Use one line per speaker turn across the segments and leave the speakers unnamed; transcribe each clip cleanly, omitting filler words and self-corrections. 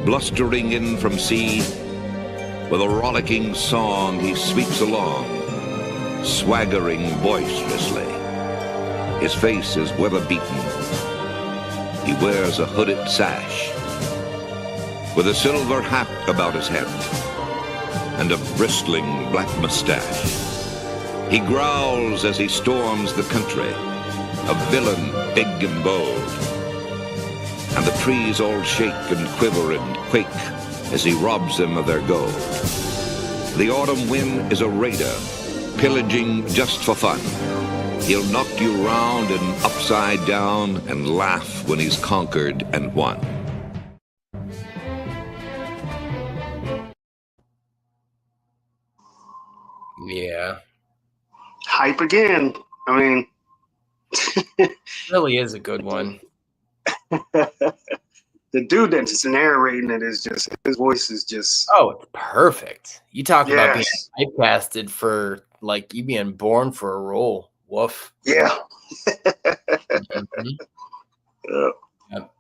blustering in from sea, with a rollicking song he sweeps along, swaggering boisterously. His face is weather-beaten. He wears a hooded sash, with a silver hat about his head, and a bristling black mustache. He growls as he storms the country, a villain big and bold. And the trees all shake and quiver and quake as he robs them of their gold. The autumn wind is a raider, pillaging just for fun. He'll knock you round and upside down and laugh when he's conquered and won.
Yeah.
Hype again. I mean,
really is a good one.
The dude that's narrating it is just, his voice is just...
Oh, it's perfect. You talk about being typecasted for, like, you being born for a role. Woof.
Yeah.
Yep.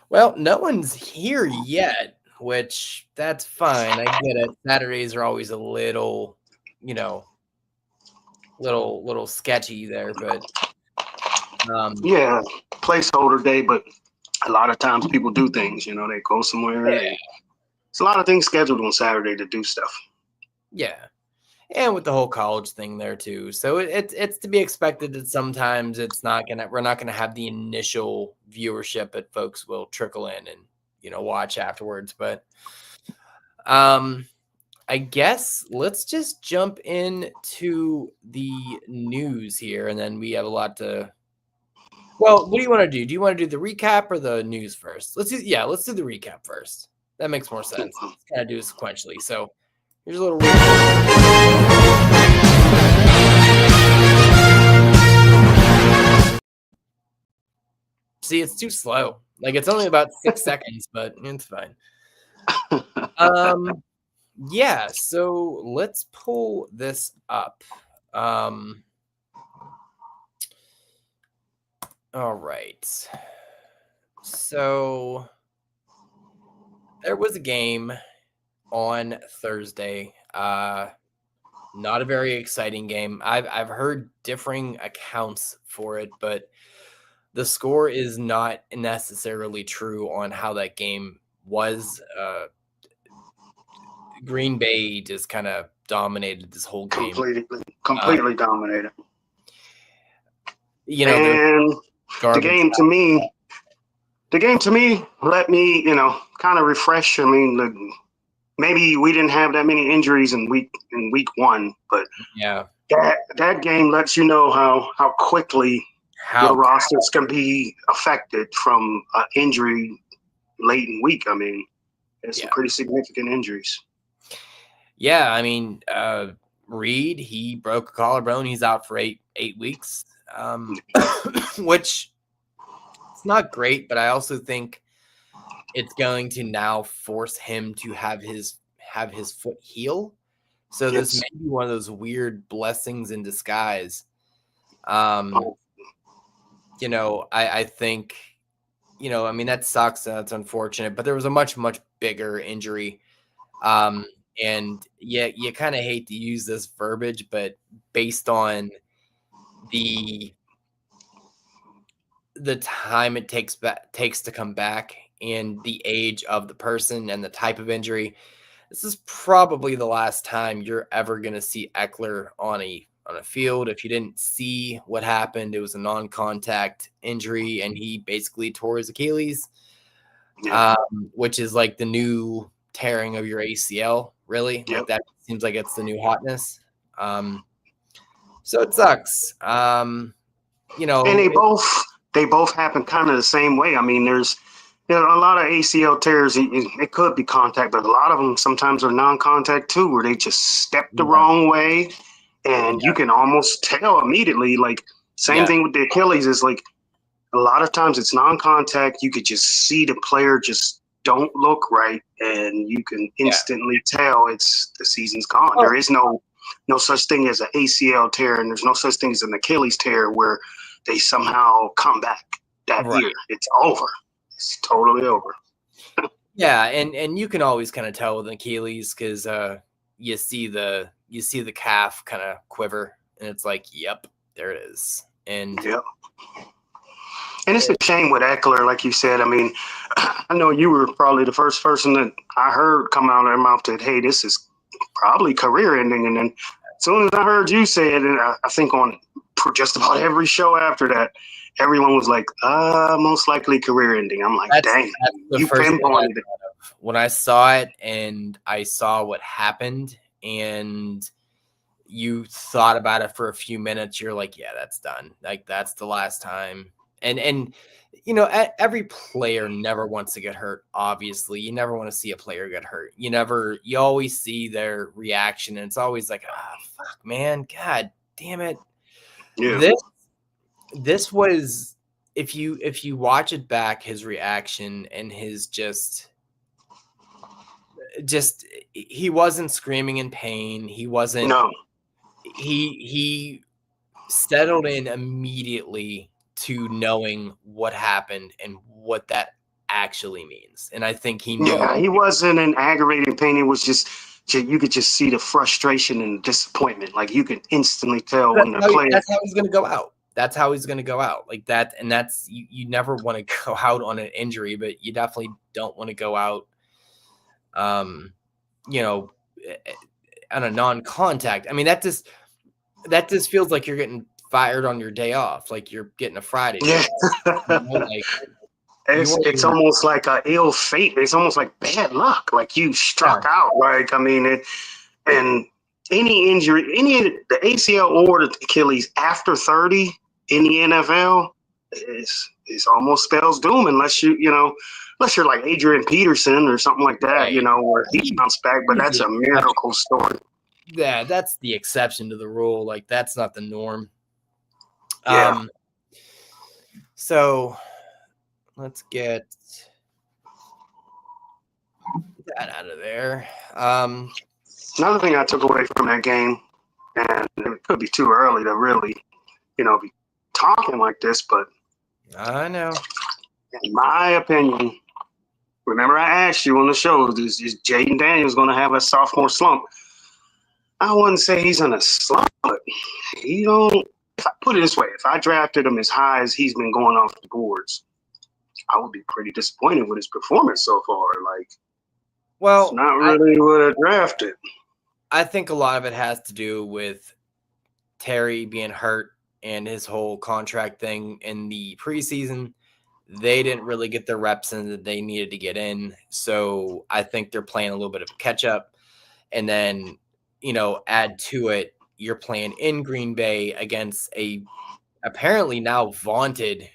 Well, no one's here yet, which that's fine. I get it. Saturdays are always a little, you know, little sketchy there, but
yeah, placeholder day, but a lot of times people do things, you know, they go somewhere.
Yeah.
It's a lot of things scheduled on Saturday to do stuff.
Yeah. And with the whole college thing there too. So it's to be expected that sometimes we're not gonna have the initial viewership that folks will trickle in and, you know, watch afterwards. But I guess let's just jump into the news here, and then we have a lot to. Well, what do you want to do? Do you want to do the recap or the news first? Let's do the recap first. That makes more sense. Let's kind of do it sequentially. So here's a little recap. See, it's too slow. Like, it's only about 6 seconds, but it's fine. Yeah, so let's pull this up. All right. So there was a game on Thursday. Not a very exciting game. I've heard differing accounts for it, but the score is not necessarily true on how that game was. Green Bay just kind of dominated this whole game.
Completely dominated.
You know,
and the game to me let me, you know, kind of refresh. I mean, maybe we didn't have that many injuries in week one, but
yeah,
that game lets you know how quickly your rosters can be affected from injury late in week. I mean, there's some pretty significant injuries.
Yeah, I mean, Reed, he broke a collarbone. He's out for eight weeks, which it's not great, but I also think it's going to now force him to have his foot heal. So this may be one of those weird blessings in disguise. You know, I think, you know, I mean, that sucks. That's unfortunate, but there was a much, much bigger injury. And yeah, you kind of hate to use this verbiage, but based on the time it takes to come back and the age of the person and the type of injury, this is probably the last time you're ever going to see Eckler on a field. If you didn't see what happened, it was a non-contact injury, and he basically tore his Achilles, which is like the new tearing of your ACL, really. Like, that seems like it's the new hotness. So it sucks. You know,
and they both happen kind of the same way. I mean, there's a lot of ACL tears. It could be contact, but a lot of them sometimes are non-contact too, where they just step the wrong way, and you can almost tell immediately. Like, same thing with the Achilles is, like, a lot of times it's non-contact. You could just see the player just don't look right, and you can instantly tell the season's gone. There is no such thing as an ACL tear, and there's no such thing as an Achilles tear where they somehow come back that year. It's over. It's totally over.
Yeah, and you can always kind of tell with Achilles because you see the calf kind of quiver, and it's like, yep, there it is. And
Yeah. And it's a shame with Eckler, like you said. I mean, I know you were probably the first person that I heard come out of their mouth that, hey, this is probably career ending. And then as soon as I heard you say it, and I think on just about every show after that, everyone was like, most likely career ending. I'm like, dang,
that's the
you
first thing
pinpointed it.
When I saw it and I saw what happened and you thought about it for a few minutes, you're like, yeah, that's done. Like, that's the last time. And you know, every player never wants to get hurt. Obviously, you never want to see a player get hurt. You always see their reaction, and it's always like, fuck, man, God damn it.
Yeah.
This was, if you watch it back, his reaction and his just he wasn't screaming in pain. He wasn't.
No.
He settled in immediately to knowing what happened and what that actually means. And I think he knew.
Yeah, he wasn't in aggravating pain. It was just you could just see the frustration and disappointment. Like you could instantly tell when the player.
That's how he's going to go out. That's how he's going to go out like that. And that's you never want to go out on an injury, but you definitely don't want to go out, you know, on a non-contact. I mean, that just feels like you're getting fired on your day off, like you're getting a Friday.
Yeah. It's almost like a ill fate. It's almost like bad luck. Like you struck out. Like, I mean, and any injury, the ACL or the Achilles after 30 in the NFL is almost spells doom unless unless you're like Adrian Peterson or something like that,
right.
Where he bounced back. But that's a miracle story.
Yeah, that's the exception to the rule. Like that's not the norm.
Yeah.
So let's get that out of there.
Another thing I took away from that game, and it could be too early to really, be talking like this, but
I know.
In my opinion, remember I asked you on the show, is Jaden Daniels going to have a sophomore slump? I wouldn't say he's in a slump, but he don't. If I put it this way, if I drafted him as high as he's been going off the boards, I would be pretty disappointed with his performance so far. Like,
well,
it's not really what I drafted.
I think a lot of it has to do with Terry being hurt and his whole contract thing in the preseason. They didn't really get the reps in that they needed to get in. So I think they're playing a little bit of catch up. And then, add to it, you're playing in Green Bay against a apparently now vaunted,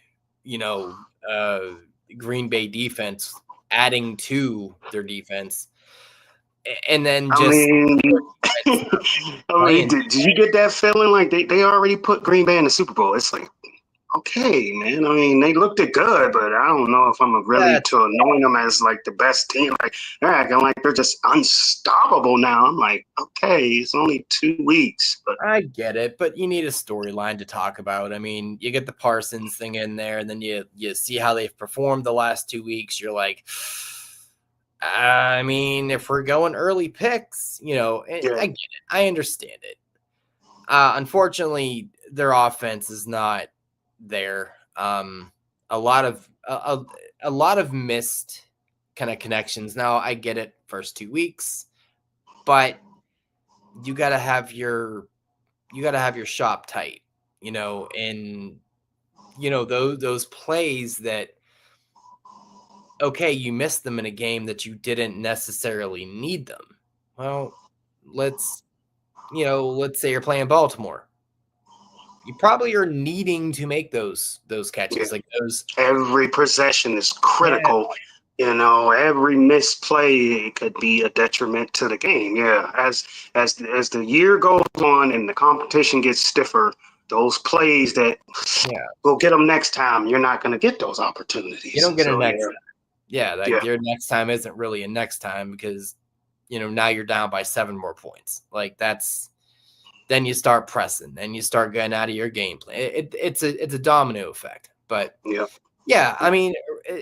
Green Bay defense, adding to their defense. And then
did you get that feeling like they already put Green Bay in the Super Bowl? It's like, okay, man. I mean, they looked good, but I don't know if I'm really to knowing them as like the best team. Like they're acting like they're just unstoppable now. I'm like, okay, it's only 2 weeks, but
I get it. But you need a storyline to talk about. I mean, you get the Parsons thing in there, and then you see how they've performed the last 2 weeks. You're like, I mean, if we're going early picks, I get it. I understand it. Unfortunately, their offense is not there. A lot of missed kind of connections. Now I get it, first 2 weeks, but you got to have your shop tight, and those plays that, okay, you missed them in a game that you didn't necessarily need them. Well, let's say you're playing Baltimore. You probably are needing to make those catches, like those.
Every possession is critical. Yeah. Every misplay could be a detriment to the game. Yeah, as the year goes on and the competition gets stiffer, those plays that will get them next time, you're not going to get those opportunities.
You don't get it next time. Yeah, your next time isn't really a next time because, now you're down by 7 more points. Like then you start pressing and you start getting out of your game plan. It's a domino effect. But yeah, I mean,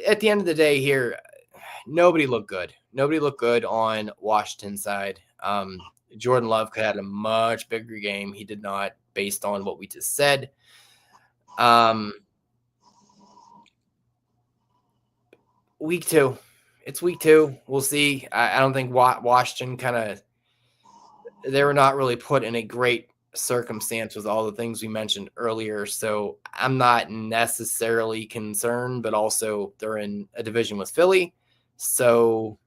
at the end of the day here, nobody looked good. Nobody looked good on Washington's side. Jordan Love could have had a much bigger game. He did not, based on what we just said. Week 2. It's week 2. We'll see. I don't think Washington they were not really put in a great circumstance with all the things we mentioned earlier. So I'm not necessarily concerned, but also they're in a division with Philly. So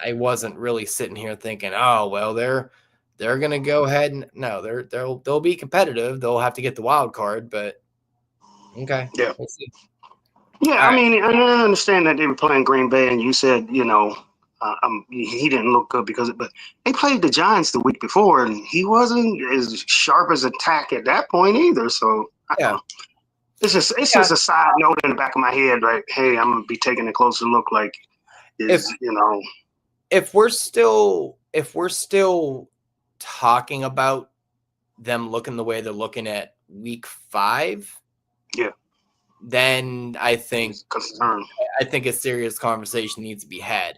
I wasn't really sitting here thinking, oh, well, they're going to go ahead and no, they'll be competitive. They'll have to get the wild card, but okay.
Yeah.
We'll see.
Yeah,
All
I mean, I understand that they were playing Green Bay, and you said, he didn't look good but they played the Giants the week before, and he wasn't as sharp as attack at that point either. So
Yeah.
It's just a side note in the back of my head, like, hey, I'm gonna be taking a closer look. Like,
if we're still talking about them looking the way they're looking at week 5,
yeah,
then I think
concern.
I think a serious conversation needs to be had.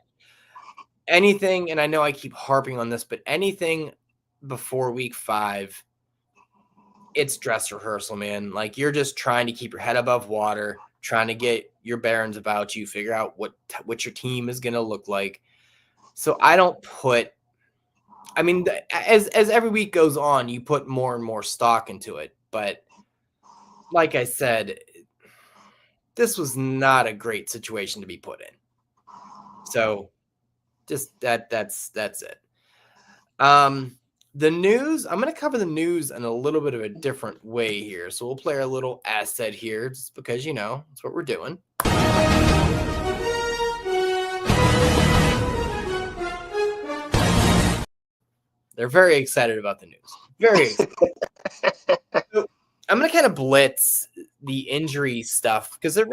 Anything, and I know I keep harping on this, but anything before week 5, it's dress rehearsal, man. Like, you're just trying to keep your head above water, trying to get your bearings about you, figure out what your team is going to look like. So I don't put, I mean, as every week goes on, you put more and more stock into it. But like I said, this was not a great situation to be put in. So just that's it. The news, I'm going to cover the news in a little bit of a different way here. So we'll play our little asset here just because, that's what we're doing. They're very excited about the news. Very excited. So I'm going to kind of blitz the injury stuff because there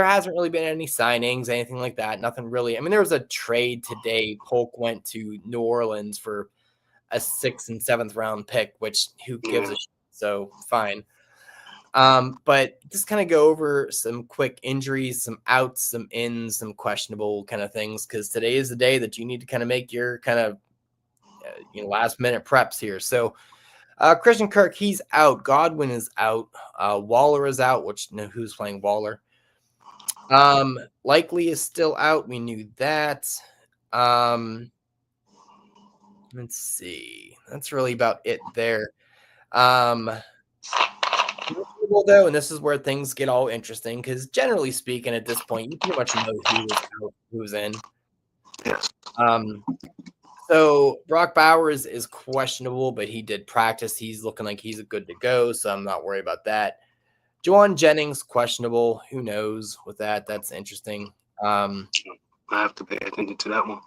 hasn't really been any signings, anything like that. Nothing really. I mean, there was a trade today. Polk went to New Orleans for a 6th and 7th round pick, which who gives a shit? So fine. But just kind of go over some quick injuries, some outs, some ins, some questionable kind of things, because today is the day that you need to kind of make your kind of last minute preps here. So Christian Kirk, he's out. Godwin is out. Waller is out, who's playing Waller. Likely is still out. We knew that. Let's see. That's really about it there. Though, and this is where things get all interesting, because generally speaking, at this point, you pretty much know who is out, who's in.
Yes.
So Brock Bowers is questionable, but he did practice. He's looking like he's good to go, so I'm not worried about that. Juwan Jennings, questionable. Who knows with that? That's interesting.
I have to pay attention to that one.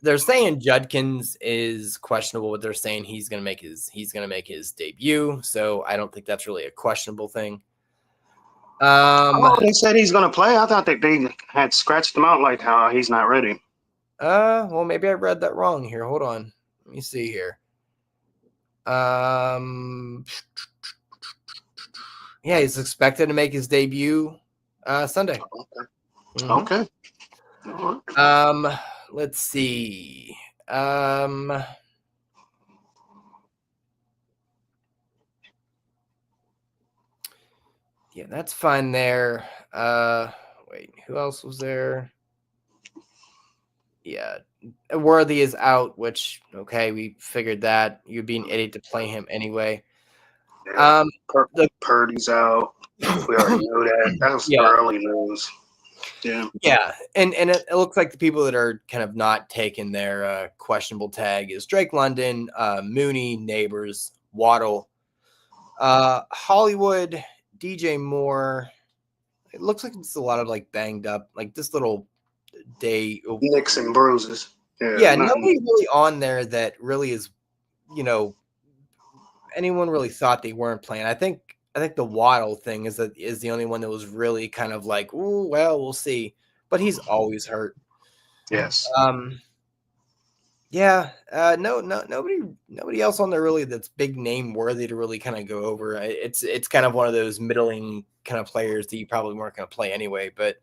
They're saying Judkins is questionable, but they're saying he's going to make his debut. So I don't think that's really a questionable thing.
They said he's going to play. I thought they had scratched him out like how he's not ready.
Well, maybe I read that wrong here. Hold on. Let me see here. Yeah, he's expected to make his debut Sunday.
Okay.
Mm-hmm.
Okay.
Let's see. Yeah, that's fine there. Wait, who else was there? Yeah, Worthy is out, which, okay, we figured that. You'd be an idiot to play him anyway.
Yeah. Purdy's out. We already know that. That was early news. Yeah.
Yeah, and it looks like the people that are kind of not taking their questionable tag is Drake London, Mooney, Neighbors, Waddle, Hollywood, DJ Moore. It looks like it's a lot of like banged up, like this little day.
Nicks and bruises.
Yeah, nobody really on there that really is, anyone really thought they weren't playing. I think the Waddle thing is the only one that was really kind of like, ooh, well, we'll see. But he's always hurt.
Yes.
Yeah. Nobody else on there really that's big name worthy to really kind of go over. It's kind of one of those middling kind of players that you probably weren't going to play anyway. But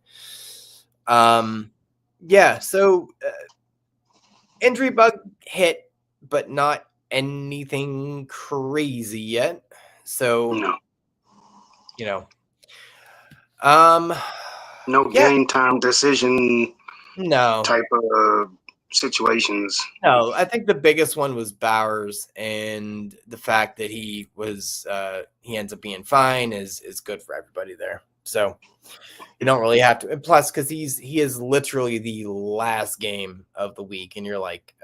Yeah, so injury bug hit, but not anything crazy yet. So,
No.
you know, um,
No
yeah,
game time decision
no,
type of situations.
no. I think the biggest one was Bowers, and the fact that he ends up being fine is good for everybody there. So you don't really have to. And plus, because he is literally the last game of the week, and you're like,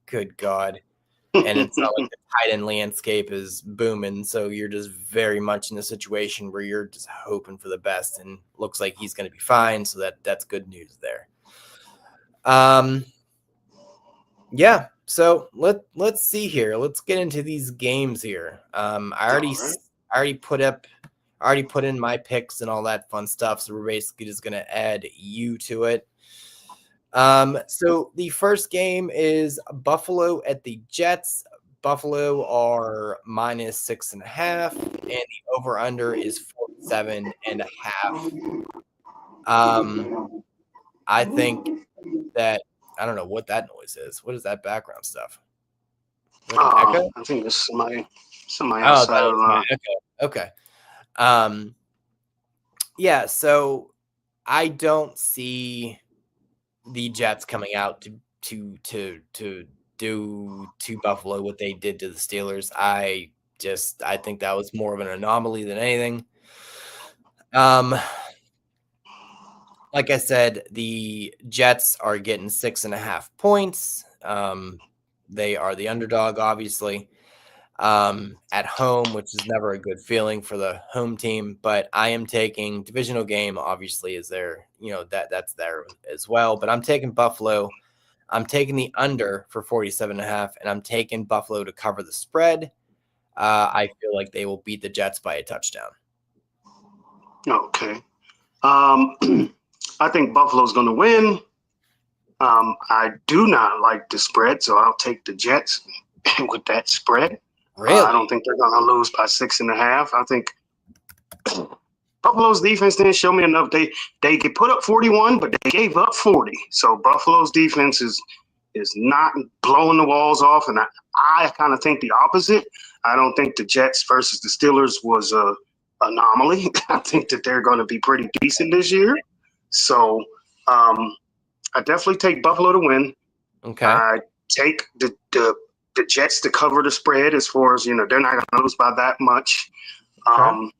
good God. And it's not like the tight end landscape is booming, so you're just very much in a situation where you're just hoping for the best, and looks like he's going to be fine. So that's good news there. Yeah. So let's see here. Let's get into these games here. I already put in my picks and all that fun stuff. So we're basically just going to add you to it. So the first game is Buffalo at the Jets. Buffalo are -6.5, and the over under is 47.5. I think that I don't know what that noise is. What is that background stuff? Like an echo?
I think it's somebody
Oh,
outside
that
of
is my echo. Okay. Yeah, so I don't see the Jets coming out to do to Buffalo what they did to the Steelers. I think that was more of an anomaly than anything. Like I said, the Jets are getting 6.5 points. They are the underdog, obviously, at home, which is never a good feeling for the home team. But I am taking divisional game, obviously, is there, that's there as well. But I'm taking Buffalo. I'm taking the under for 47.5, and I'm taking Buffalo to cover the spread. I feel like they will beat the Jets by a touchdown.
Okay. I think Buffalo's going to win. I do not like the spread, so I'll take the Jets with that spread.
Really?
I don't think they're going to lose by 6.5. I think Buffalo's defense didn't show me enough. They could put up 41, but they gave up 40. So Buffalo's defense is not blowing the walls off, and I kind of think the opposite. I don't think the Jets versus the Steelers was a anomaly. I think that they're going to be pretty decent this year. So I definitely take Buffalo to win.
Okay.
I take the Jets to cover the spread as far as, they're not going to lose by that much.
Okay.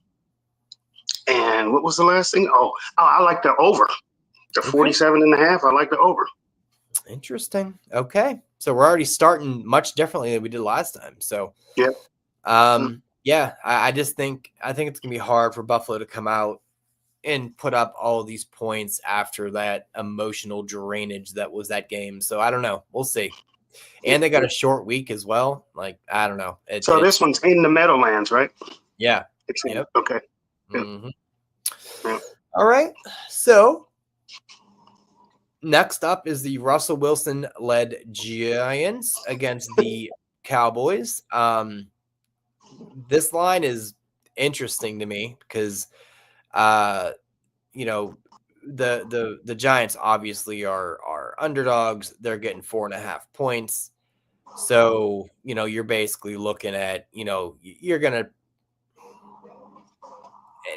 And what was the last thing? Oh, I like the over. The 47.5, I like the over.
Interesting. Okay. So we're already starting much differently than we did last time. So,
yeah.
Yeah, I just think it's going to be hard for Buffalo to come out and put up all of these points after that emotional drainage that was that game. So I don't know. We'll see. And they got a short week as well. Like, I don't know.
So this one's in the Meadowlands, right?
Yeah.
Yep. Okay. Yep.
Mm-hmm.
Yep.
All right. So next up is the Russell Wilson-led Giants against the Cowboys. This line is interesting to me because, the Giants obviously are underdogs. They're getting 4.5 points. So, you're basically looking at, you're going to,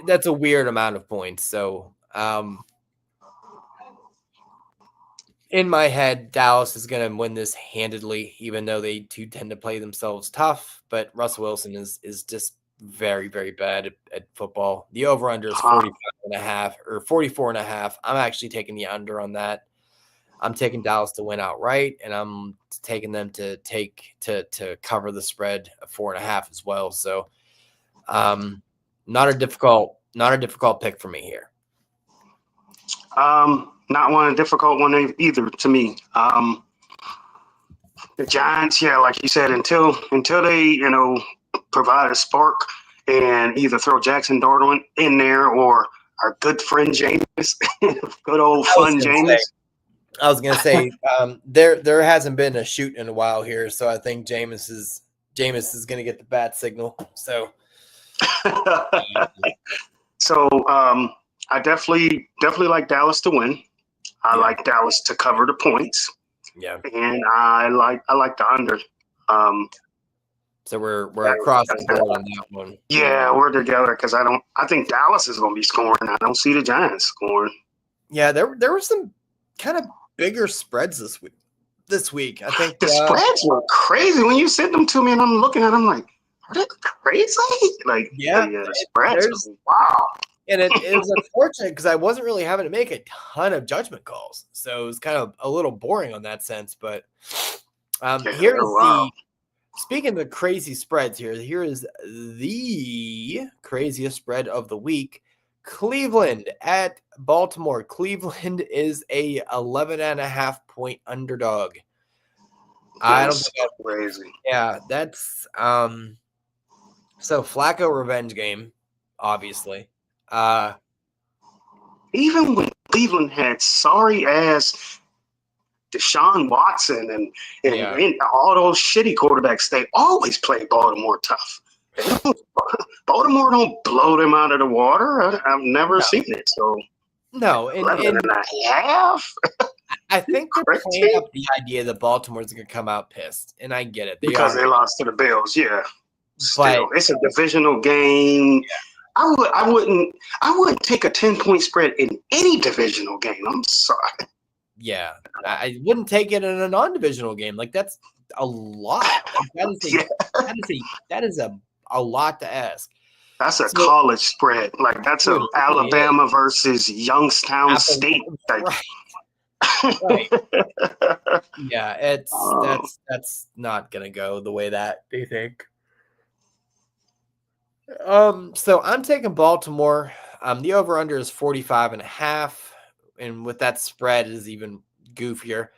that's a weird amount of points. So, in my head, Dallas is going to win this handedly, even though they do tend to play themselves tough. But Russell Wilson is just very, very bad at football. The over-under is 45.5 or 44.5. I'm actually taking the under on that. I'm taking Dallas to win outright, and I'm taking them to cover the spread of 4.5 as well. So, not a difficult pick for me here.
Not a difficult one either to me. The Giants, yeah, like you said, until they, provide a spark and either throw Jackson Darnold in there or our good friend Jameis, good old fun Jameis.
I was gonna say there hasn't been a shoot in a while here, so I think Jameis is gonna get the bat signal. So
So I definitely like Dallas to win. I like Dallas to cover the points.
Yeah.
And I like the under.
So we're across the board on that one.
Yeah, we're together because I think Dallas is going to be scoring. I don't see the Giants scoring.
Yeah, there were some kind of bigger spreads this week. I think
the spreads were crazy when you sent them to me, and I'm looking at them like, are they crazy? Like, the spreads. Wow.
And it was unfortunate because I wasn't really having to make a ton of judgment calls, so it was kind of a little boring on that sense. But speaking of the crazy spreads here is the craziest spread of the week. Cleveland at Baltimore. Cleveland is a 11.5 point underdog. I don't think that's
crazy.
Yeah, that's so Flacco revenge game, obviously.
Even when Cleveland had sorry ass Deshaun Watson and all those shitty quarterbacks, they always play Baltimore tough. Baltimore don't blow them out of the water. I've never seen it. So
no,
11.5.
I think they're playing up the idea that Baltimore's going to come out pissed, and I get it
because they lost to the Bills. Yeah, still, it's a divisional game. Yeah. I wouldn't take a 10-point spread in any divisional game. I'm sorry.
Yeah, I wouldn't take it in a non-divisional game. Like, that's a lot. That is a lot to ask.
That's a college spread. Like, that's a Alabama versus Youngstown State.
Right. Yeah, that's not gonna go the way that they think. So I'm taking Baltimore. The over-under is 45.5, and with that spread is even goofier.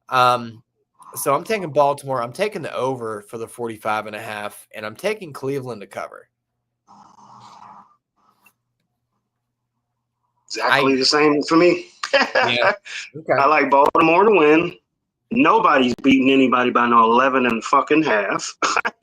So I'm taking Baltimore. I'm taking the over for the 45.5, and I'm taking Cleveland to cover.
Exactly the same for me.
Yeah. Okay.
I like Baltimore to win. Nobody's beating anybody by no 11.5.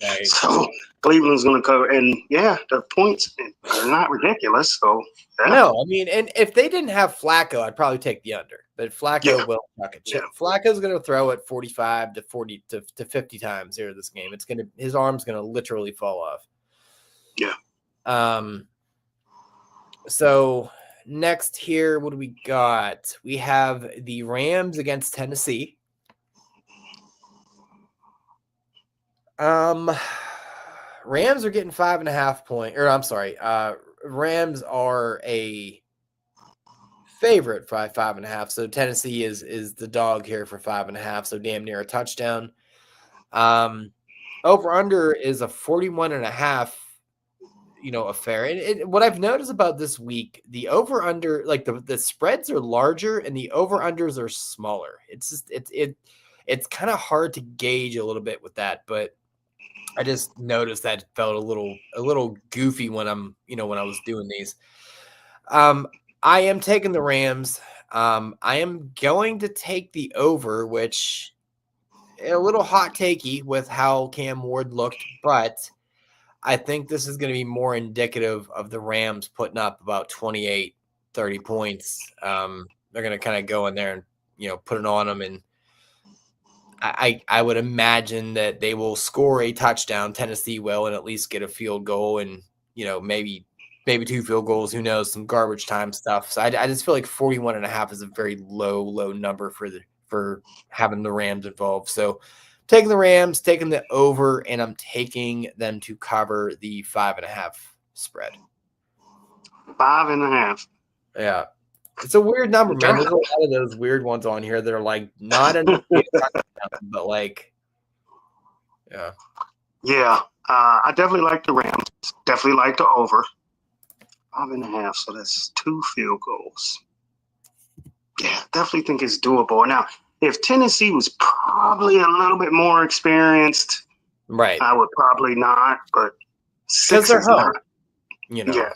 Right.
So Cleveland's going to cover. And the points are not ridiculous. So
no, I mean, and if they didn't have Flacco, I'd probably take the under. But Flacco will chuck a chip. Flacco's going to throw it 45 to 40 to 50 times here this game. His arm's going to literally fall off.
Yeah.
So next here, what do we got? We have the Rams against Tennessee. Rams are getting 5.5 point, or I'm sorry, Rams are a favorite for 5.5. So Tennessee is the dog here for 5.5. So damn near a touchdown. Over under is a 41.5. Affair. And what I've noticed about this week, the over under, like the spreads are larger and the over unders are smaller. It's just it's kind of hard to gauge a little bit with that, but I just noticed that felt a little goofy when when I was doing these. I am taking the Rams. I am going to take the over, which a little hot takey with how Cam Ward looked, but I think this is going to be more indicative of the Rams putting up about 28, 30 points. They're going to kind of go in there and, put it on them. And I would imagine that they will score a touchdown. Tennessee will, and at least get a field goal and, maybe 2 field goals. Who knows? Some garbage time stuff. So I just feel like 41.5 is a very low number for having the Rams involved. So taking the Rams, taking the over, and I'm taking them to cover the 5.5 spread.
5.5.
Yeah. It's a weird number, man. There's a lot of those weird ones on here that are like not enough, but like, yeah.
Yeah. I definitely like the Rams. Definitely like the over. 5.5. So that's 2 field goals. Yeah, definitely think it's doable. Now, if Tennessee was probably a little bit more experienced,
right,
I would probably not. But 6 is not. Yeah,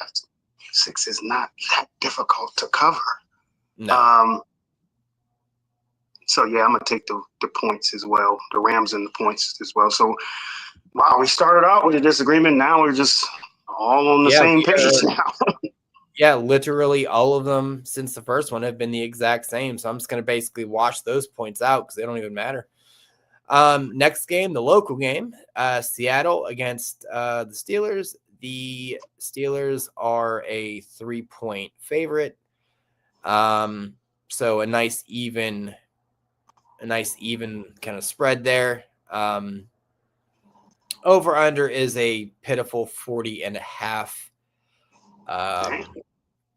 6 is not that difficult to cover.
No.
So yeah, I'm gonna take the points as well, the Rams and the points as well. So wow, we started out with a disagreement. Now we're just all on the same page now.
Yeah, literally all of them since the first one have been the exact same. So I'm just going to basically wash those points out because they don't even matter. Next game, the local game, Seattle against the Steelers. The Steelers are a 3-point favorite. So a nice even kind of spread there. Over under is a pitiful 40.5.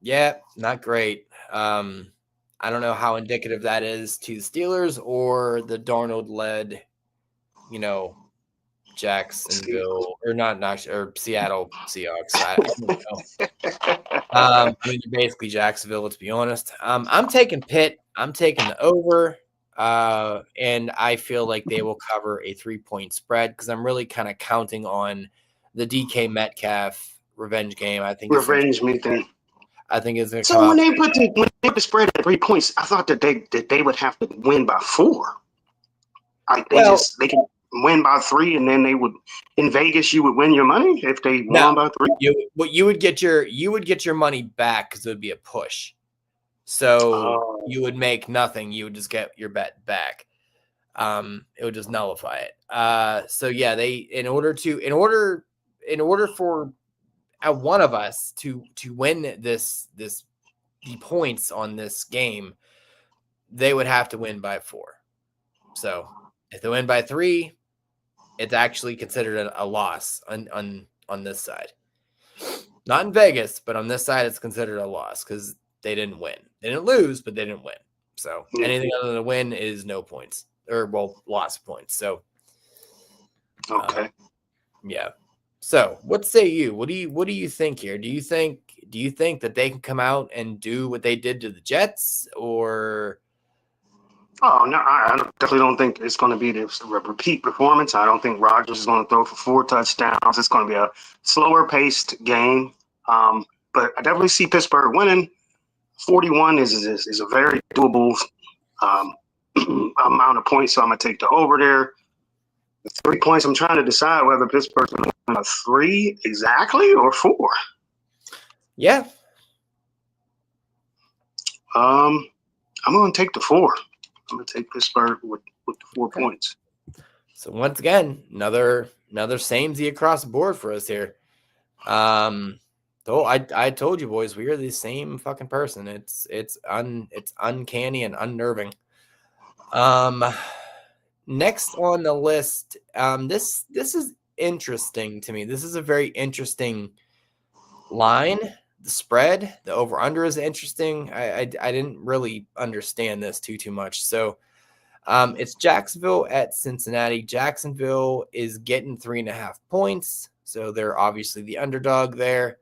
Yeah, not great. I don't know how indicative that is to the Steelers or the Darnold-led, Jacksonville or not or Seattle Seahawks. I don't know. I mean, they're basically Jacksonville, to be honest. I'm taking Pitt. I'm taking the over, and I feel like they will cover a 3-point spread because I'm really kind of counting on the DK Metcalf revenge game. I think
Revenge me then.
I think it's going to
So
come
when
out.
they put the spread at 3 points, I thought that they would have to win by 4. They can win by 3, and then they would in Vegas. You would win your money if they won by 3.
You would get your money back because it would be a push. So you would make nothing. You would just get your bet back. It would just nullify it. So yeah, they in order for one of us to win the points on this game, they would have to win by 4. So if they win by 3, it's actually considered a loss on this side. Not in Vegas, but on this side, it's considered a loss because they didn't win. They didn't lose, but they didn't win. So anything other than a win is no points loss of points. So
okay,
yeah. So what say you? What do you think here? Do you think that they can come out and do what they did to the Jets, or?
Oh no, I definitely don't think it's going to be the repeat performance. I don't think Rodgers is going to throw for 4 touchdowns. It's going to be a slower paced game. But I definitely see Pittsburgh winning. 41 is a very doable amount of points, so I'm going to take the over there. The 3 points, I'm trying to decide whether Pittsburgh's going to win a 3 exactly or 4.
Yeah.
I'm going to take the 4. I'm going to take Pittsburgh with the 4 points.
So once again, another samey across the board for us here. Though I told you boys, we are the same fucking person. It's uncanny and unnerving. Next on the list, this is interesting to me. This is a very interesting line. The spread, the over under is interesting. I didn't really understand this too much. So it's Jacksonville at Cincinnati. Jacksonville is getting 3.5 points. So they're obviously the underdog there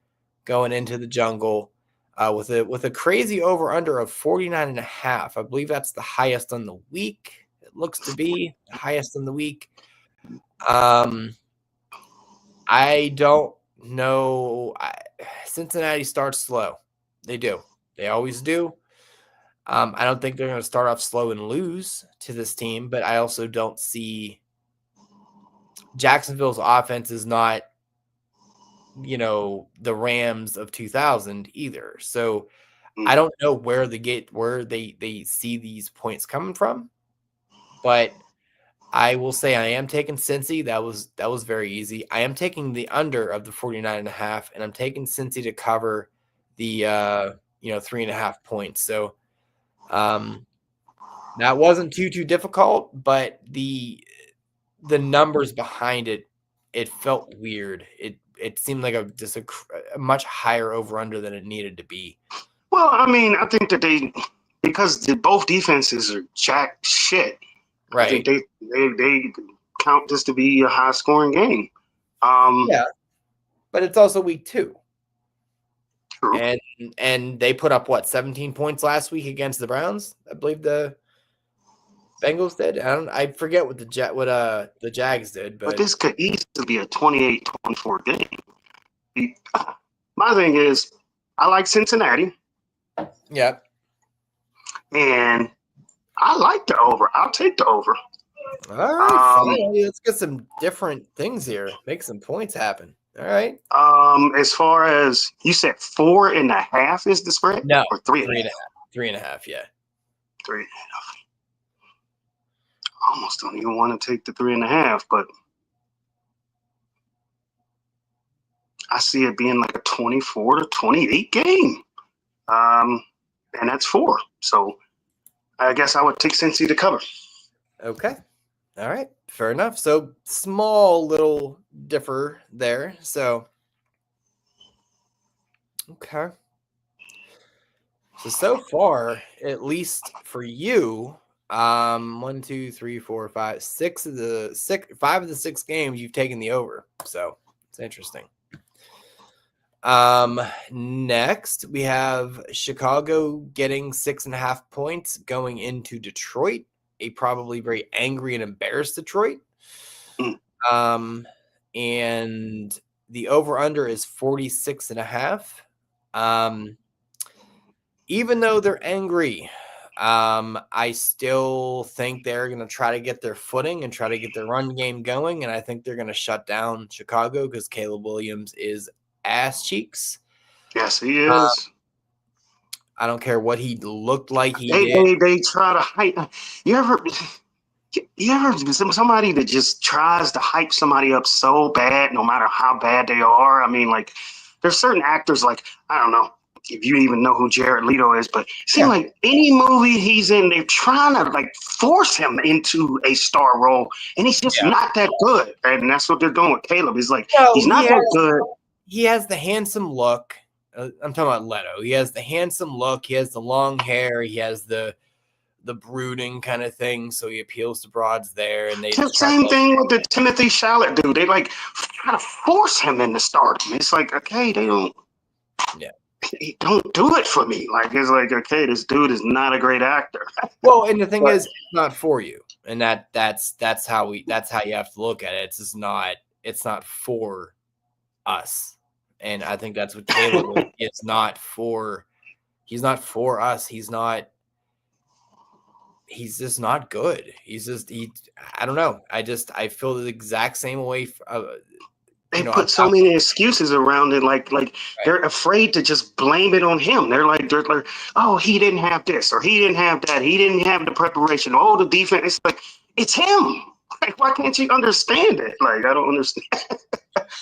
going into the jungle with a crazy over under of 49.5. I believe that's the highest on the week. It looks to be the highest on the week. I don't know. Cincinnati starts slow. They do. They always do. I don't think they're going to start off slow and lose to this team, but I also don't see Jacksonville's offense is not, the Rams of 2000 either. So I don't know where they see these points coming from, but I will say I am taking Cincy. That was very easy. I am taking the under of the 49.5, and I'm taking Cincy to cover the 3.5 points. So that wasn't too difficult, but the numbers behind it felt weird. It seemed like a much higher over under than it needed to be.
Well, I mean, I think that because both defenses are jack shit.
Right.
I think they count this to be a high scoring game.
Yeah, but it's also week 2.
True.
And they put up 17 points last week against the Browns. I believe the Bengals did. I forget what the Jags did,
but this could easily be a 28-24 game. My thing is, I like Cincinnati.
Yeah.
And I like the over. I'll take the over.
All right, let's get some different things here. Make some points happen. All right.
As far as you said, 4.5 is the spread,
No,
or 3.5?
3.5. Yeah.
3.5. I almost don't even want to take the 3.5, but I see it being like a 24-28 game. And that's 4. So I guess I would take Cincy to cover.
Okay. All right. Fair enough. So small little differ there. So okay. So far, at least for you, 1, 2, 3, 4, 5, 5 of the 6 games you've taken the over. So it's interesting. Next we have Chicago getting 6.5 points going into Detroit, a probably very angry and embarrassed Detroit. And the over under is 46.5. Even though they're angry, I still think they're going to try to get their footing and try to get their run game going. And I think they're going to shut down Chicago because Caleb Williams is ass cheeks.
Yes, he is.
I don't care what he looked like.
They try to hype. You ever somebody that just tries to hype somebody up so bad, no matter how bad they are? I mean, like, there's certain actors, like, I don't know if you even know who Jared Leto is, but it seems like any movie he's in, they're trying to like force him into a star role, and he's just not that good. And that's what they're doing with Caleb. He's like, he's not that good.
He has the handsome look. I'm talking about Leto. He has the handsome look. He has the long hair. He has the brooding kind of thing. So he appeals to broads there. And they
same thing with the Timothy Chalamet dude. They like try to force him into stardom. It's like, okay, they don't.
Yeah.
Don't do it for me. Like, it's like, okay, this dude is not a great actor.
Well, and the thing is, it's not for you, and that's how you have to look at it. It's not for us, and I think that's what Caleb is. He's not for us. He's just not good. I don't know. I feel the exact same way.
They put so many excuses around it, like they're afraid to just blame it on him. They're like, oh, he didn't have this, or he didn't have that, he didn't have the preparation. Oh, the defense. It's like, it's him. Like, why can't you understand it? Like, I don't understand.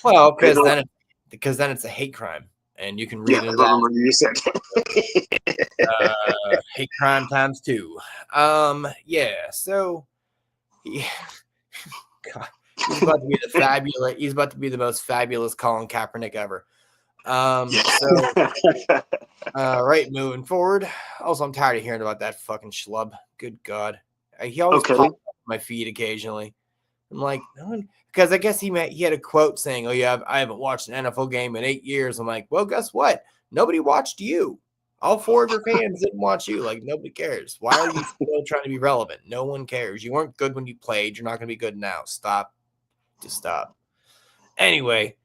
Well, because then it's a hate crime, and you can read it.
Remember you said
hate crime times 2. Yeah. So, God. He's about to be He's about to be the most fabulous Colin Kaepernick ever. Right, moving forward. Also, I'm tired of hearing about that fucking schlub. Good God, he always pops up my feed occasionally. I'm like, no one, because I guess he had a quote saying, "Oh yeah, I haven't watched an NFL game in 8 years." I'm like, well, guess what? Nobody watched you. All 4 of your fans didn't watch you. Like, nobody cares. Why are you still trying to be relevant? No one cares. You weren't good when you played. You're not going to be good now. Stop. Just stop. Anyway,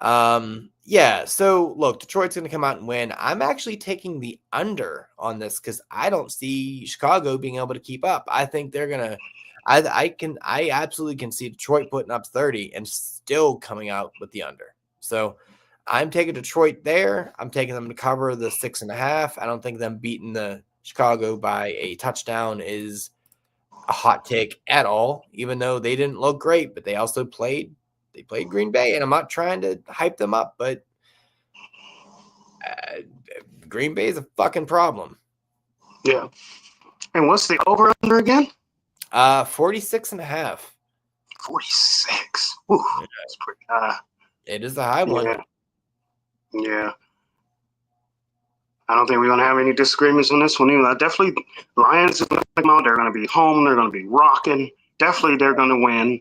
yeah. So look, Detroit's going to come out and win. I'm actually taking the under on this because I don't see Chicago being able to keep up. I think they're gonna. I absolutely can see Detroit putting up 30 and still coming out with the under. So I'm taking Detroit there. I'm taking them to cover the 6.5. I don't think them beating the Chicago by a touchdown is a hot take at all, even though they didn't look great, but they also played Green Bay, and I'm not trying to hype them up, but Green Bay is a fucking problem.
Yeah. And what's the over under again?
46.5.
46. Ooh, that's pretty high.
It is a high one.
Yeah. I don't think we're going to have any disagreements on this one either. Definitely, Lions are going to come out. They're going to be home. They're going to be rocking. Definitely, they're going to win.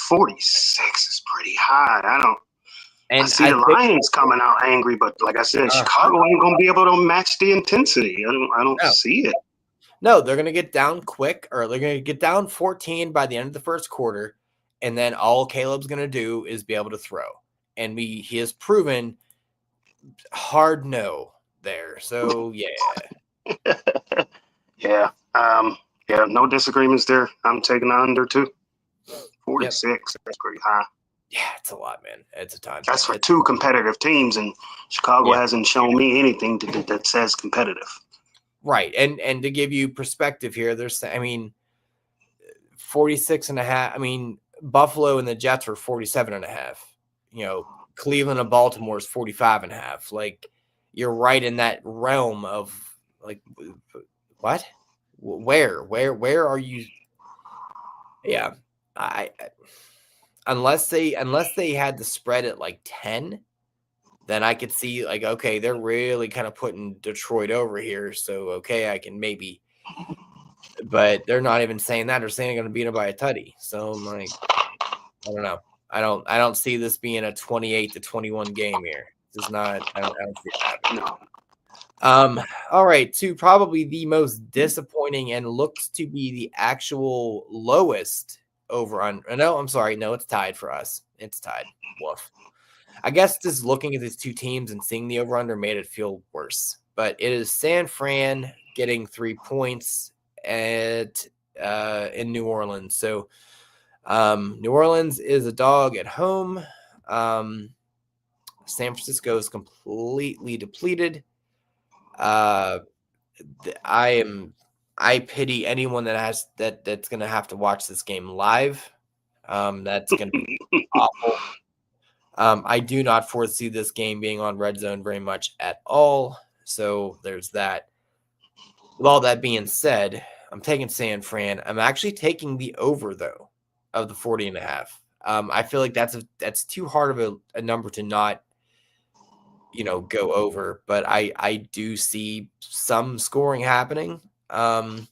46 is pretty high. I see the Lions coming out angry, but like I said, Chicago ain't going to be able to match the intensity. I don't see it.
No, they're going to get down quick, or they're going to get down 14 by the end of the first quarter, and then all Caleb's going to do is be able to throw. And he has proven hard no there. So, yeah.
Yeah. No disagreements there. I'm taking the under too. 46. That's pretty high.
Yeah, it's a lot, man. It's a ton.
That's for two competitive teams, and Chicago hasn't shown me anything that says competitive.
Right. And to give you perspective here, 46.5. I mean, Buffalo and the Jets were 47.5. Cleveland and Baltimore is 45.5. Like, you're right in that realm of like, what? Where are you? Yeah. Unless they had the spread at like 10, then I could see like, okay, they're really kind of putting Detroit over here. So, okay, I can maybe, but they're not even saying that. They're saying they're going to beat them by a tutty. So I'm like, I don't know. I don't see this being a 28-21 game here. This is not, I don't see it happening.
No.
All right. To probably the most disappointing and looks to be the actual lowest over on. No, I'm sorry. No, it's tied for us. It's tied. Woof. I guess just looking at these two teams and seeing the over-under made it feel worse. But it is San Fran getting 3 points in New Orleans. So New Orleans is a dog at home. San Francisco is completely depleted. I pity anyone that's going to have to watch this game live. That's going to be awful. I do not foresee this game being on Red Zone very much at all. So there's that. With all that being said, I'm taking San Fran. I'm actually taking the over, though, of the 40.5. I feel like that's too hard of a number to not, go over. But I do see some scoring happening. At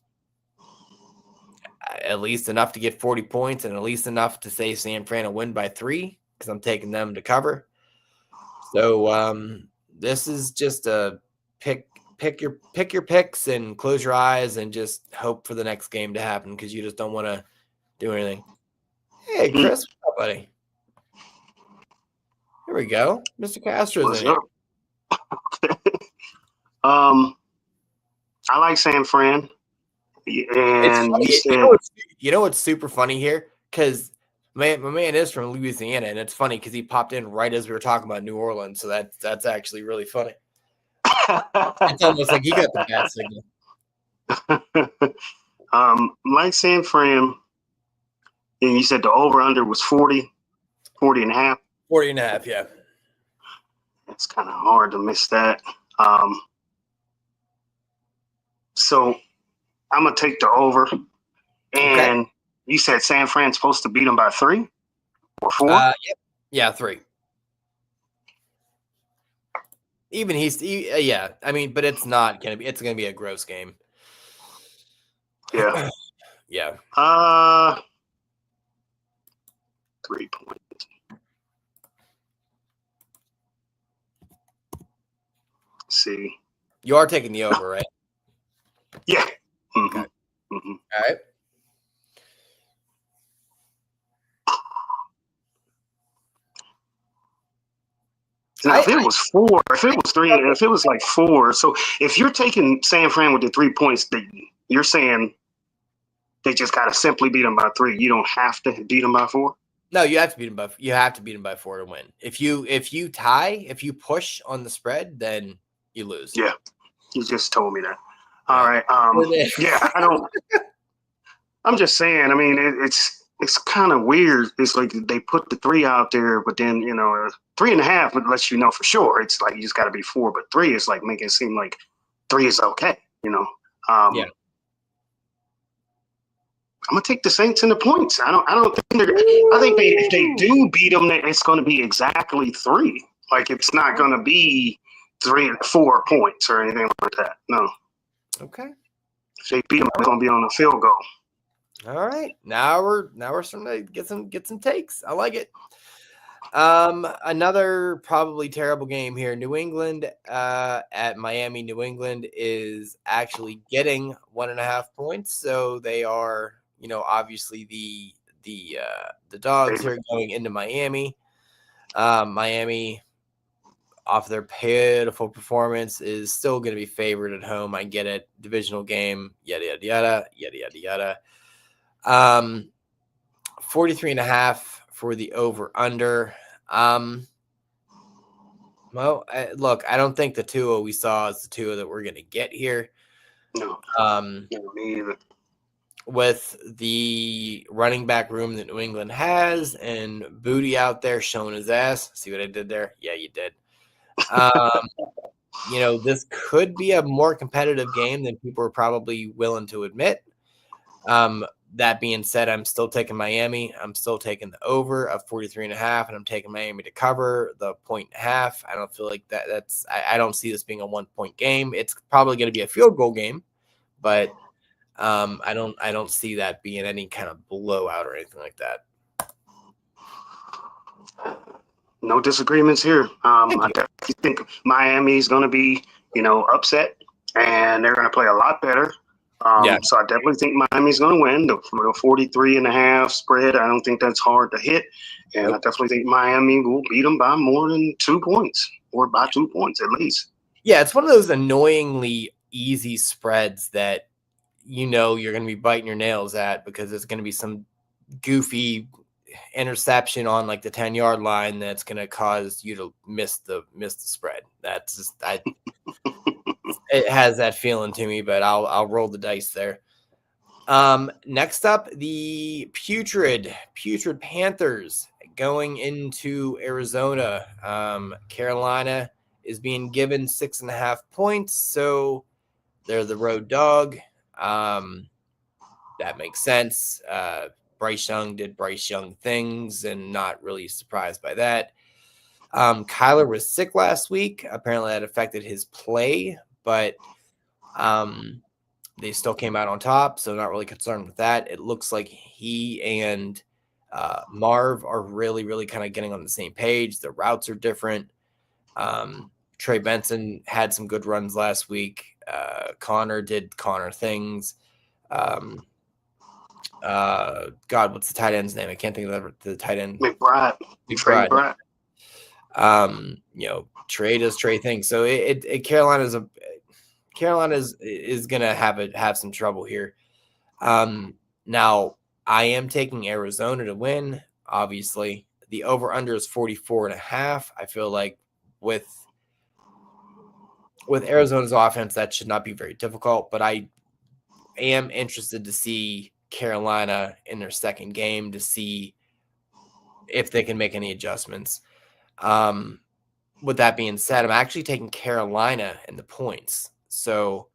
least enough to get 40 points and at least enough to say San Fran will win by 3 because I'm taking them to cover. So this is just a pick your picks and close your eyes and just hope for the next game to happen because you just don't want to do anything. Hey, Chris, what's up, buddy? Here we go. Mr. Castro's in here.
I like San Fran. And
you know what's super funny here? Because my man is from Louisiana, and it's funny because he popped in right as we were talking about New Orleans, so that's actually really funny. It's almost like he got the bad signal.
Like San Fran, and you said the over-under was 40 and a half.
40 and a half, yeah.
It's kind of hard to miss that. So I'm going to take the over. And okay. You said San Fran's supposed to beat them by 3 or 4?
Yep. Yeah, 3. Even yeah. I mean, but it's not going to be. It's going to be a gross game.
Yeah.
Yeah.
3 points. Let's see.
You are taking the over, right?
Yeah. Mm-hmm.
Okay.
Mm-hmm.
All right.
Now, if it was 4, if it was 3, if it was like 4, so if you're taking San Fran with the 3 points, you're saying they just got to simply beat them by 3. You don't have to beat them by 4.
No, you have to beat them by. You have to beat them by 4 to win. If you tie, if you push on the spread, then you lose.
Yeah, you just told me that. All right. Yeah, I don't. I'm just saying. I mean, it's kind of weird. It's like they put the 3 out there, but then 3.5 lets you know for sure. It's like you just got to be 4, but 3 is like making it seem like 3 is okay. Yeah. I'm gonna take the Saints in the points. I don't think they're. I think if they do beat them, it's going to be exactly 3. Like it's not going to be 3 or 4 points or anything like that. No.
Okay.
If they beat them, it's going to be on a field goal.
All right. Now we're starting to get some takes. I like it. Another probably terrible game here. New England at Miami. New England is actually getting 1.5 points, so they are, obviously the dogs here going into Miami. Miami, off their pitiful performance, is still going to be favored at home. I get it. Divisional game, yada yada yada yada yada yada. 43.5 for the over/under. Well, look, I don't think the Tua we saw is the Tua that we're going to get here.
No, me either.
With the running back room that New England has and Booty out there showing his ass. See what I did there? Yeah, you did. This could be a more competitive game than people are probably willing to admit. That being said, I'm still taking Miami. I'm still taking the over of 43.5, and I'm taking Miami to cover the 1.5. I don't feel like I don't see this being a 1-point game. It's probably going to be a field goal game, but I don't see that being any kind of blowout or anything like that.
No disagreements here. I definitely think Miami's going to be, upset, and they're going to play a lot better. So I definitely think Miami's going to win. The 43.5 spread, I don't think that's hard to hit. And I definitely think Miami will beat them by more than 2 points, or by 2 points at least.
Yeah, it's one of those annoyingly easy spreads that you're going to be biting your nails at because it's going to be some goofy interception on like the 10-yard line that's going to cause you to miss the spread. That's just it has that feeling to me, but I'll roll the dice there. Next up, the putrid Panthers going into Arizona. Carolina is being given 6.5 points, so they're the road dog. That makes sense. Bryce Young did Bryce Young things, and not really surprised by that. Kyler was sick last week. Apparently that affected his play, but they still came out on top, so not really concerned with that. It looks like he and Marv are really, really kind of getting on the same page. The routes are different. Trey Benson had some good runs last week. Connor did Connor things. God, what's the tight end's name? I can't think of the tight end.
McBride.
Trey does Trey things. So Carolina is gonna have some trouble here. Now I am taking Arizona to win. Obviously, the over under is 44.5. I feel like with Arizona's offense, that should not be very difficult. But I am interested to see Carolina in their second game to see if they can make any adjustments. With that being said, I'm actually taking Carolina in the points. So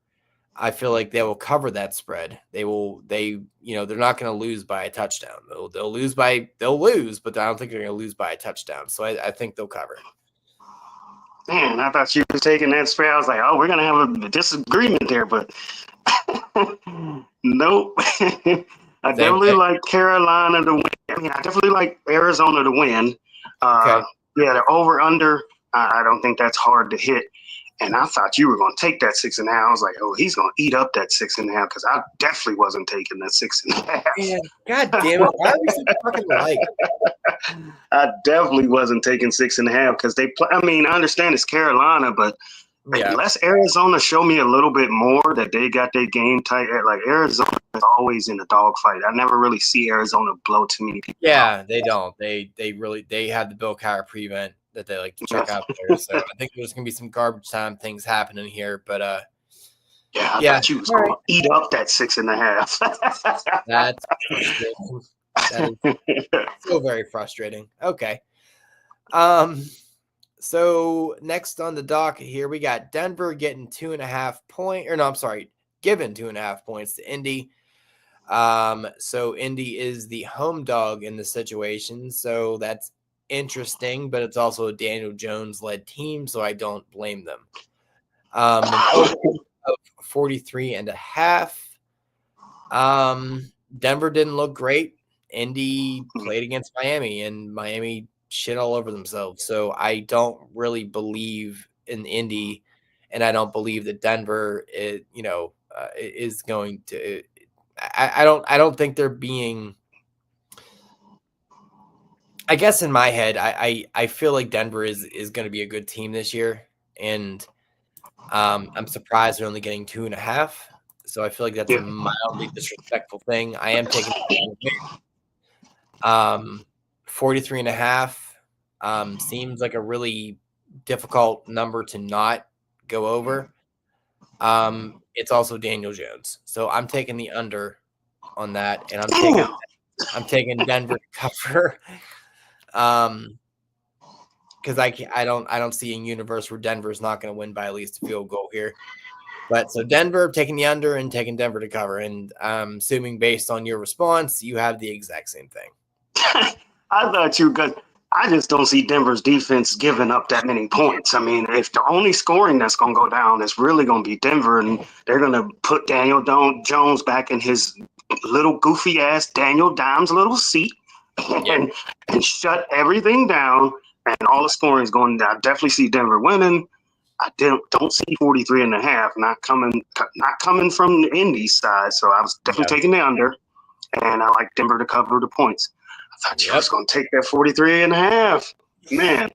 I feel like they will cover that spread. They're not going to lose by a touchdown. They'll lose, but I don't think they're going to lose by a touchdown. So I think they'll cover.
Man, I thought you were taking that spread. I was like, oh, we're going to have a disagreement there, but nope. I definitely like Carolina to win. I definitely like Arizona to win.
Okay.
Yeah, the over-under, I don't think that's hard to hit. And I thought you were going to take that 6.5. I was like, oh, he's going to eat up that 6.5 because I definitely wasn't taking that 6.5.
Yeah, God damn it. Why are we so fucking like?
I definitely wasn't taking 6.5 because they play. I mean, I understand it's Carolina, but unless Arizona show me a little bit more that they got their game tight, like Arizona is always in a dogfight. I never really see Arizona blow too many people.
Yeah, they don't. They have the Bill Cowher prevent that they like to check out there. So I think there's gonna be some garbage time things happening here, but
I thought you was gonna eat up that 6.5.
That's frustrating. That is so very frustrating. Okay. So next on the docket here, we got Denver getting 2.5 points, given 2.5 points to Indy. So Indy is the home dog in the situation, so that's interesting, but it's also a Daniel Jones led team, so I don't blame them. 43.5. Denver didn't look great. Indy played against Miami, and Miami shit all over themselves. So I don't really believe in Indy, and I don't believe that Denver is going to. I don't think they're being. I guess in my head, I feel like Denver is going to be a good team this year, and I'm surprised they're only getting 2.5. So I feel like that's a mildly disrespectful thing. I am taking 43.5 seems like a really difficult number to not go over. It's also Daniel Jones, so I'm taking the under on that, and I'm taking Denver to cover. Because I don't see a universe where Denver's not going to win by at least a field goal here. But so Denver taking the under and taking Denver to cover, and I'm assuming based on your response, you have the exact same thing.
I thought you could. I just don't see Denver's defense giving up that many points. I mean, if the only scoring that's going to go down is really going to be Denver, and they're going to put Daniel Jones back in his little goofy ass Daniel Dimes little seat and shut everything down, and all the scoring is going down. I definitely see Denver winning. I don't see 43.5 not coming from the Indy side. So I was definitely taking the under, and I like Denver to cover the points. I thought you was going to take that 43.5, man.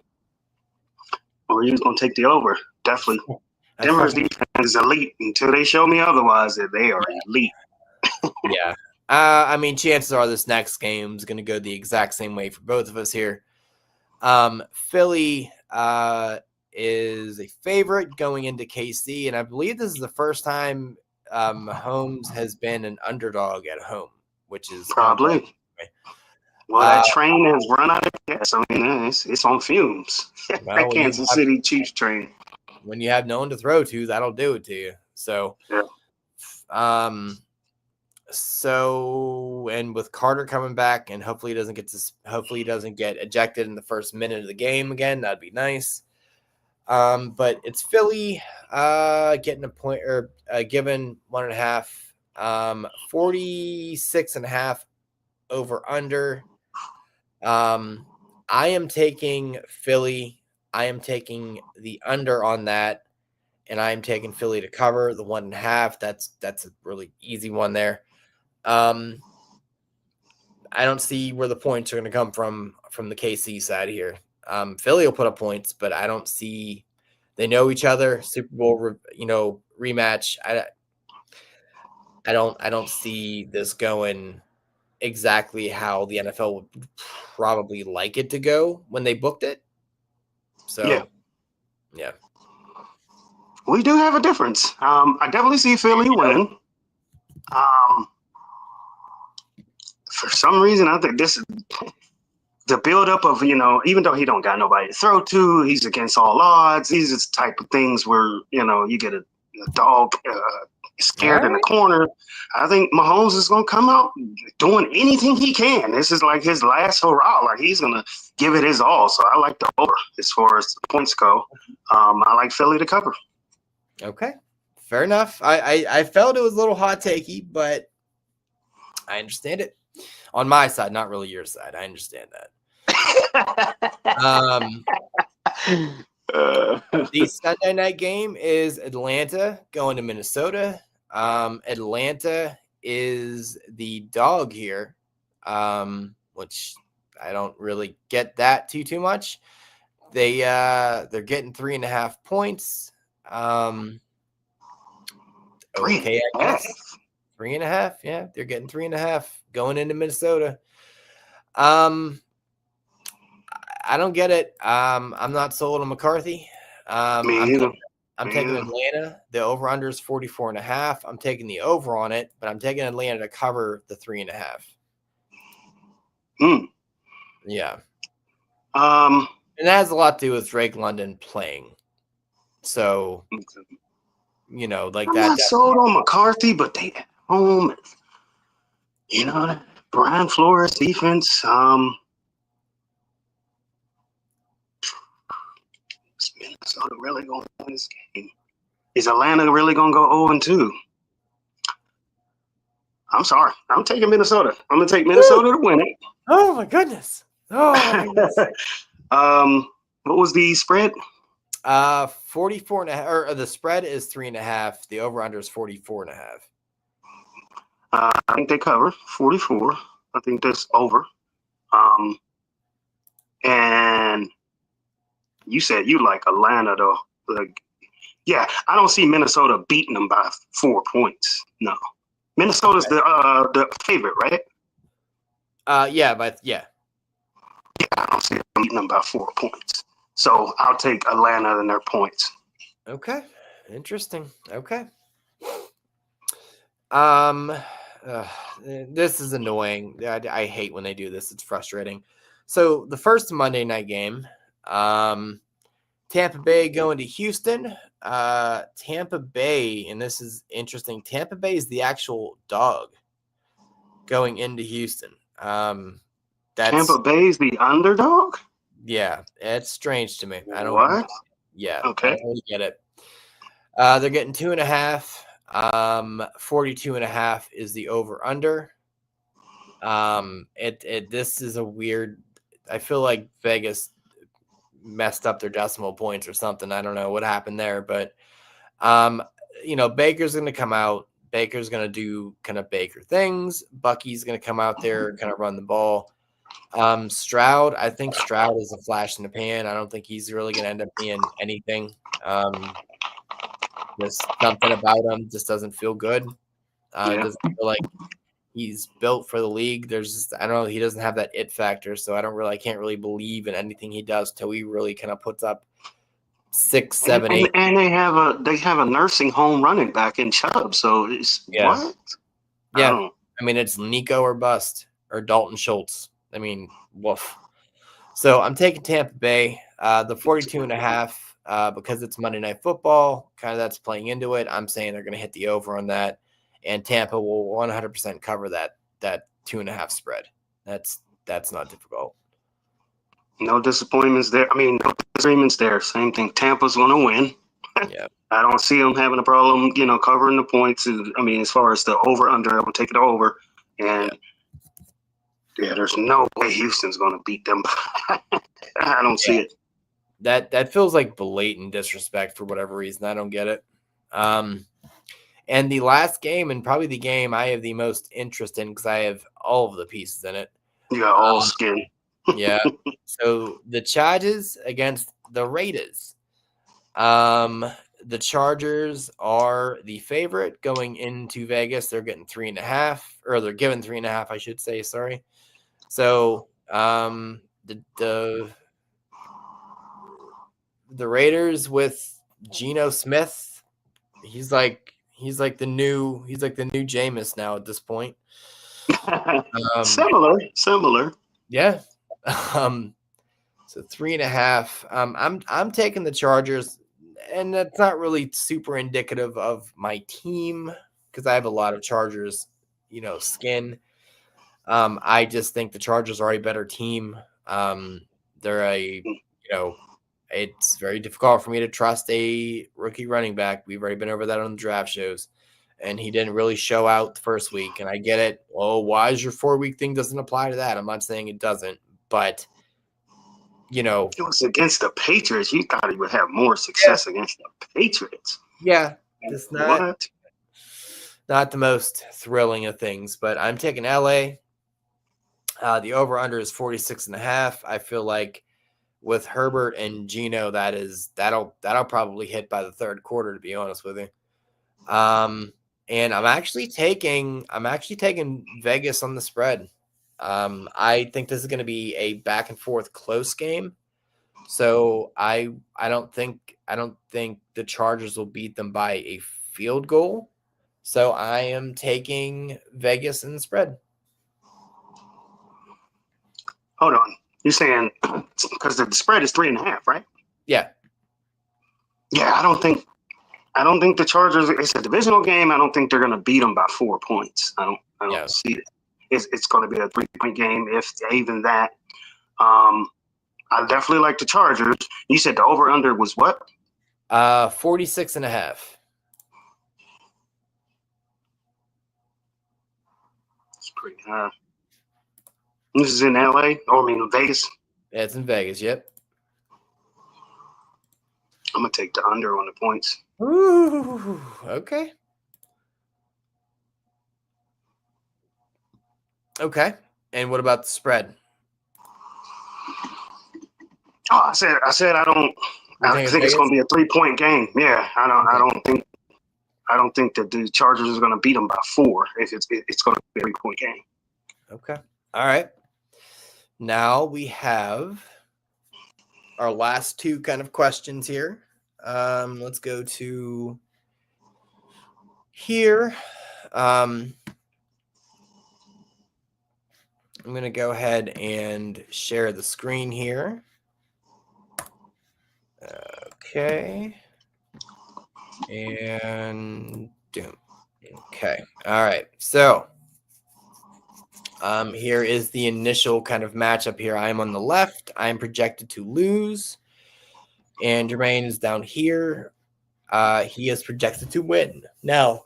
Or you was going to take the over. Definitely. Denver's defense is elite until they show me otherwise that they are elite.
Yeah. I mean, chances are this next game is going to go the exact same way for both of us here. Philly is a favorite going into KC, and I believe this is the first time Mahomes has been an underdog at home, which is
probably. Well, that train has run out of gas. I mean, it's on fumes. That Kansas City Chiefs train.
When you have no one to throw to, that'll do it to you. So, and with Carter coming back, and hopefully he doesn't get ejected in the first minute of the game again. That'd be nice. But it's Philly getting a point or given 1.5, 46.5 over under. I am taking Philly. I am taking the under on that, and I am taking Philly to cover the 1.5. That's a really easy one there. I don't see where the points are going to come from the KC side here. Philly will put up points, but I don't see. They know each other. Super Bowl, rematch. I don't see this going exactly how the NFL would probably like it to go when they booked it. So, yeah.
We do have a difference. I definitely see Philly win. For some reason, I think this is the buildup of, even though he don't got nobody to throw to, he's against all odds. These are the type of things where, you get a dog scared in the corner. I think Mahomes is going to come out doing anything he can. This is like his last hurrah. Like he's going to give it his all. So I like the over as far as the points go. I like Philly to cover.
Okay, fair enough. I felt it was a little hot takey, but I understand it. On my side, not really your side. I understand that. The Sunday night game is Atlanta going to Minnesota. Atlanta is the dog here, which I don't really get that too much. They're getting 3.5 points. Okay, I guess 3.5. Yeah, they're getting 3.5 going into Minnesota. I don't get it. I'm not sold on McCarthy. I'm taking Atlanta. The over/under is 44.5. I'm taking the over on it, but I'm taking Atlanta to cover the 3.5. Yeah. And that has a lot to do with Drake London playing. So, like
I'm
that.
I'm not sold on McCarthy, but they at home. Brian Flores defense. Is Minnesota really going to win this game? Is Atlanta really going to go 0-2? I'm sorry. I'm taking Minnesota. I'm going to take Minnesota to win it.
Oh, my goodness.
What was the spread?
44.5, or the spread is 3.5. The over/under is 44.5.
I think they cover 44. I think that's over. And you said you like Atlanta, though. I don't see Minnesota beating them by 4 points. No, Minnesota's the favorite, right?
Yeah.
I don't see them beating them by 4 points. So I'll take Atlanta and their points.
Okay. Interesting. Okay. This is annoying. I hate when they do this. It's frustrating. So the first Monday night game, Tampa Bay going to Houston. Tampa Bay, and this is interesting. Tampa Bay is the actual dog going into Houston.
Tampa Bay's the underdog?
Yeah, it's strange to me. I don't.
What?
Yeah,
okay.
I don't really get it. They're getting 2.5. 42.5 is the over under. This is a weird. I feel like Vegas messed up their decimal points or something. I don't know what happened there, but Baker's going to come out. Baker's going to do kind of Baker things. Bucky's going to come out there, kind of run the ball. Stroud, I think Stroud is a flash in the pan. I don't think he's really going to end up being anything. There's something about him just doesn't feel good. It doesn't feel like he's built for the league. There's just, I don't know, he doesn't have that it factor. So I can't really believe in anything he does till he really kind of puts up 6, 7, 8.
And they have a nursing home running back in Chubb. So it's what?
Yeah. I mean, it's Nico or bust or Dalton Schultz. I mean, woof. So I'm taking Tampa Bay, the 42.5, because it's Monday Night Football. Kind of that's playing into it. I'm saying they're going to hit the over on that, and Tampa will 100% cover that 2.5 spread. That's not difficult.
No disappointments there. I mean, no disagreements there. Same thing. Tampa's going to win.
Yeah.
I don't see them having a problem, covering the points. I mean, as far as the over under, I will take it over. And there's no way Houston's going to beat them. I don't see it.
That feels like blatant disrespect for whatever reason. I don't get it. And the last game, and probably the game I have the most interest in because I have all of the pieces in it.
You got all skin.
Yeah. So the Chargers against the Raiders. The Chargers are the favorite going into Vegas. They're getting 3.5, or they're given 3.5, I should say. Sorry. So the Raiders with Geno Smith, he's like the new Jameis now at this point.
Similar.
Yeah. So 3.5. I'm taking the Chargers, and that's not really super indicative of my team because I have a lot of Chargers, skin. I just think the Chargers are a better team. They're it's very difficult for me to trust a rookie running back. We've already been over that on the draft shows, and he didn't really show out the first week. And I get it. Oh, why is your 4-week thing doesn't apply to that? I'm not saying it doesn't, but it
was against the Patriots. You thought he would have more success against the Patriots.
Yeah, it's not the most thrilling of things, but I'm taking LA. The over-under is 46.5. I feel like with Herbert and Geno, that'll probably hit by the third quarter, to be honest with you. And I'm actually taking Vegas on the spread. I think this is going to be a back and forth close game. So I don't think the Chargers will beat them by a field goal. So I am taking Vegas in the spread.
Hold on. You're saying because the spread is 3.5, right?
Yeah.
Yeah, I don't think the Chargers. It's a divisional game. I don't think they're going to beat them by 4 points. I don't see it. It's going to be a 3-point game, if even that. I definitely like the Chargers. You said the over under was what?
46.5.
It's pretty high. This is in LA. Vegas.
Yeah, it's in Vegas. Yep.
I'm gonna take the under on the points.
Ooh, okay. Okay. And what about the spread?
Oh, I said I don't. I think it's going to be a 3-point game. Yeah, I don't think that the Chargers is going to beat them by 4. If it's going to be a 3-point game.
Okay. All right. now we have our last two kind of questions here. Let's go to here. I'm going to go ahead and share the screen here. Okay. And doom. Okay. All right. So here is the initial kind of matchup here. I am on the left. I am projected to lose. And Jermaine is down here. He is projected to win. Now,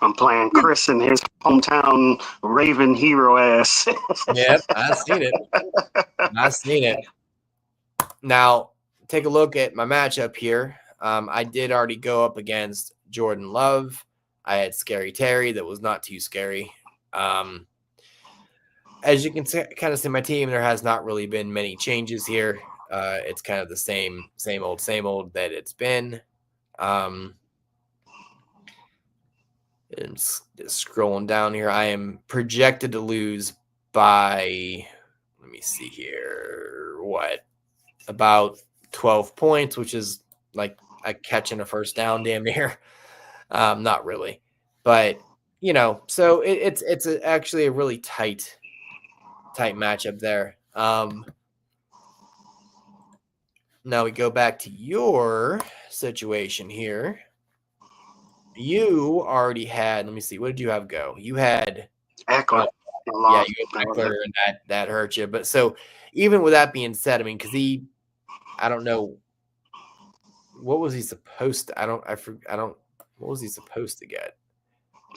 I'm playing Chris in his hometown Raven hero ass.
yep, I've seen it. I've seen it. Now, take a look at my matchup here. I did already go up against Jordan Love. I had Scary Terry that was not too scary. As you can kind of see my team, there has not really been many changes here. It's kind of the same old that it's been. And scrolling down here, I am projected to lose by, let me see here, about 12 points, which is like a catch and a first down damn near. Not really, but so it's actually a really tight matchup there. Now we go back to your situation here. You already had, let me see, what did you have go? You had
Eckler.
Yeah, you had Eckler, and that hurt you. But so even with that being said, I mean, because I don't know, what was he supposed to? What was he supposed to get?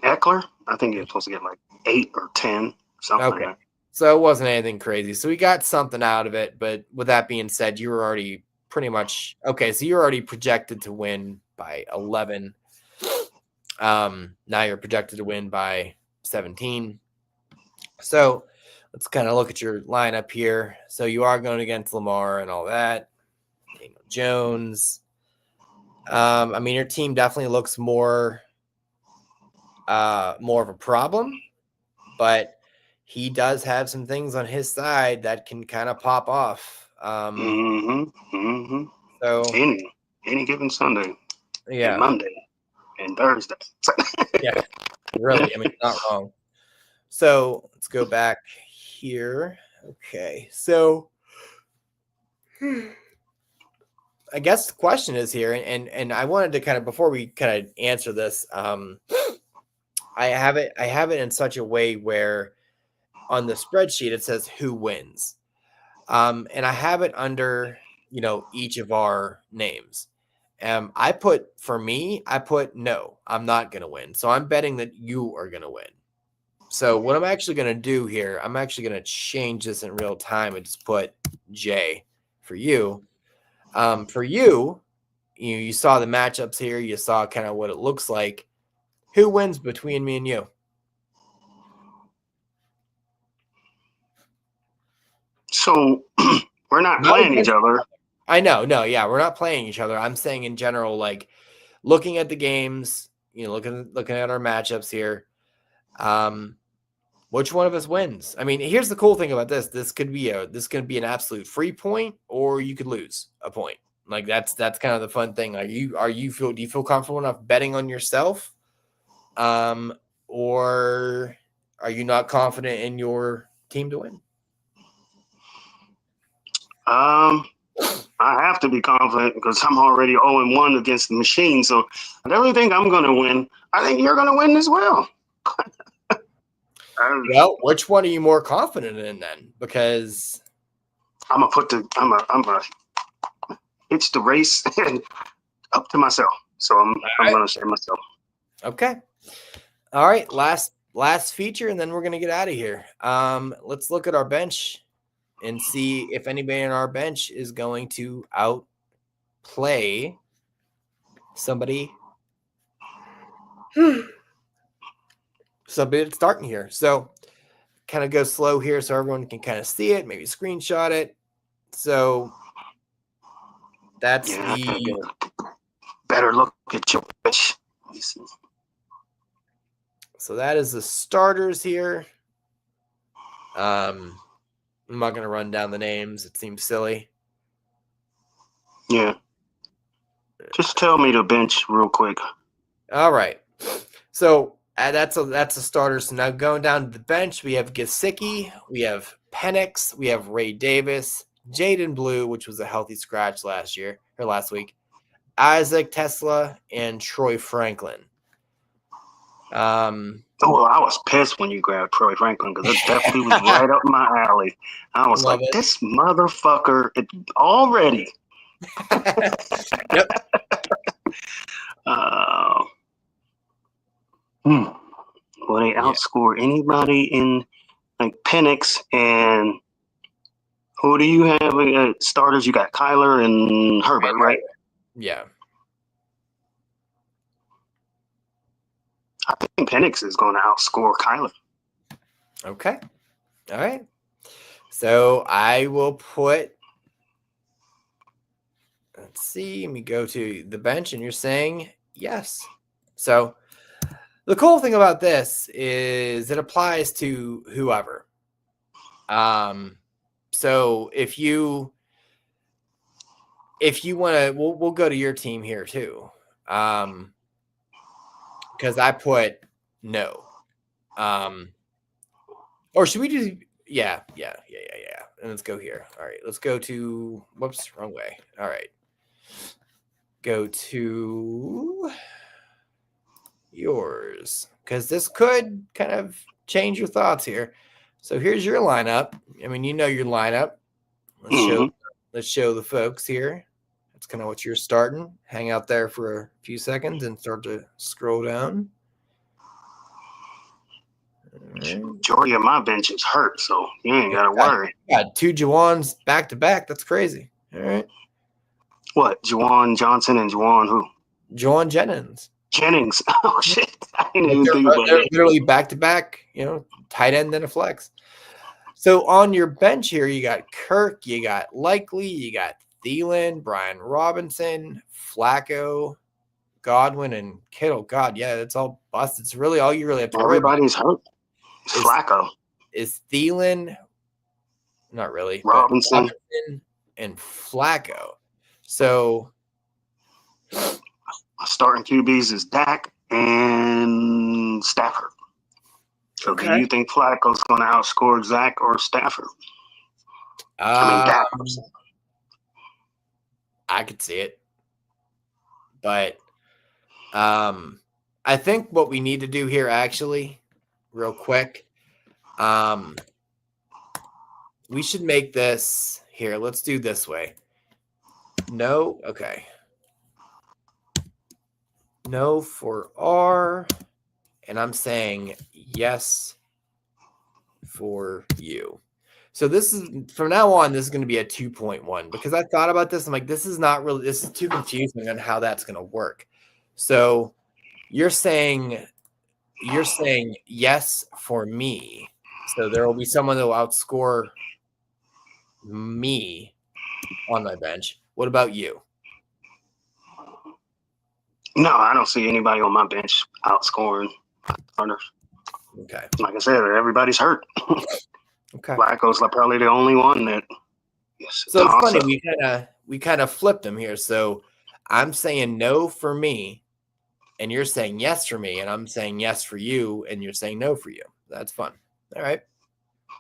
Eckler? I think he was supposed to get like 8 or 10, something like that.
So it wasn't anything crazy. So we got something out of it. But with that being said, you were already pretty much okay. So you're already projected to win by 11. Now you're projected to win by 17. So let's kind of look at your lineup here. So you are going against Lamar and all that. Daniel Jones. I mean, your team definitely looks more of a problem, but he does have some things on his side that can kind of pop off. So
any given Sunday,
yeah,
and Monday, and Thursday.
Yeah, really. I mean, not wrong. So let's go back here. Okay, so I guess the question is here, and I wanted to kind of, before we kind of answer this, I have it in such a way where on the spreadsheet it says who wins, and I have it under each of our names. I put no, I'm not gonna win, so I'm betting that you are gonna win. So what I'm actually gonna do here, I'm actually gonna change this in real time and just put J for you. For you, you saw the matchups here. You saw kind of what it looks like. Who wins between me and you?
So we're not playing each other.
I know. No, yeah, we're not playing each other. I'm saying in general, like looking at the games, looking at our matchups here. Which one of us wins? I mean, here's the cool thing about this. This could be an absolute free point, or you could lose a point. Like that's kind of the fun thing. Do you feel comfortable enough betting on yourself? Or are you not confident in your team to win?
I have to be confident because I'm already 0-1 against the machine. So I definitely think I'm going to win. I think you're going to win as well.
Well, which one are you more confident in then? Because
I'm gonna hitch the race up to myself. So I'm gonna say myself.
Okay. All right. Last feature, and then we're gonna get out of here. Let's look at our bench and see if anybody on our bench is going to outplay somebody. Somebody that's starting here. So kind of go slow here so everyone can kind of see it, maybe screenshot it. So that's the
better look at your bench.
So that is the starters here. Let I'm not going to run down the names. It seems silly.
Yeah. Just tell me to bench real quick.
All right. So that's a starter. So now going down to the bench, we have Gesicki, we have Penix, we have Ray Davis, Jaden Blue, which was a healthy scratch last week, Isaac Tesla, and Troy Franklin.
Well, I was pissed when you grabbed Troy Franklin because it definitely was right up my alley. I was like, this motherfucker already.
Yep.
Will they outscore anybody in like Penix and who do you have starters? You got Kyler and Herbert, right?
Yeah.
I think Penix is going to outscore Kyler.
Okay. All right. So I will put, let's see, let me go to the bench and you're saying yes. So the cool thing about this is it applies to whoever. So if you want to, we'll go to your team here too. Because I put no. Or should we do? Yeah. And let's go here. All right, let's go to. Whoops, wrong way. All right, go to yours because this could kind of change your thoughts here. So here's your lineup. I mean, you know your lineup. Let's show the folks here. That's kind of what you're starting. Hang out there for a few seconds and start to scroll down.
Majority of my bench is hurt, so you ain't got to worry.
Got 2 Jawans back to back. That's crazy. All right.
What? Juwan Johnson and Juwan who?
Juwan Jennings.
Oh, shit. I didn't even think about
they're
that.
literally back to back, tight end and a flex. So on your bench here, you got Kirk, you got Likely, you got Thielen, Brian Robinson, Flacco, Godwin, and Kittle. God, yeah, it's all busted. It's really all you really have to worry about.
Everybody's hurt. Flacco.
Is Thielen, not really,
Robinson
and Flacco. So
starting QBs is Dak and Stafford. So do you think Flacco's going to outscore Zach or Stafford? Dak.
I could see it. But I think what we need to do here actually, real quick, we should make this here. Let's do this way. No. Okay. No for R. And I'm saying yes for you. So this is, from now on, this is going to be a 2.1 because I thought about this. I'm like, this is too confusing on how that's going to work. So you're saying yes for me. So there will be someone that will outscore me on my bench. What about you?
No, I don't see anybody on my bench outscoring starters.
Okay.
Like I said, everybody's hurt.
Okay.
Flacco's probably the only one that.
So it's funny. We kind of flipped them here. So I'm saying no for me, and you're saying yes for me, and I'm saying yes for you, and you're saying no for you. That's fun. All right.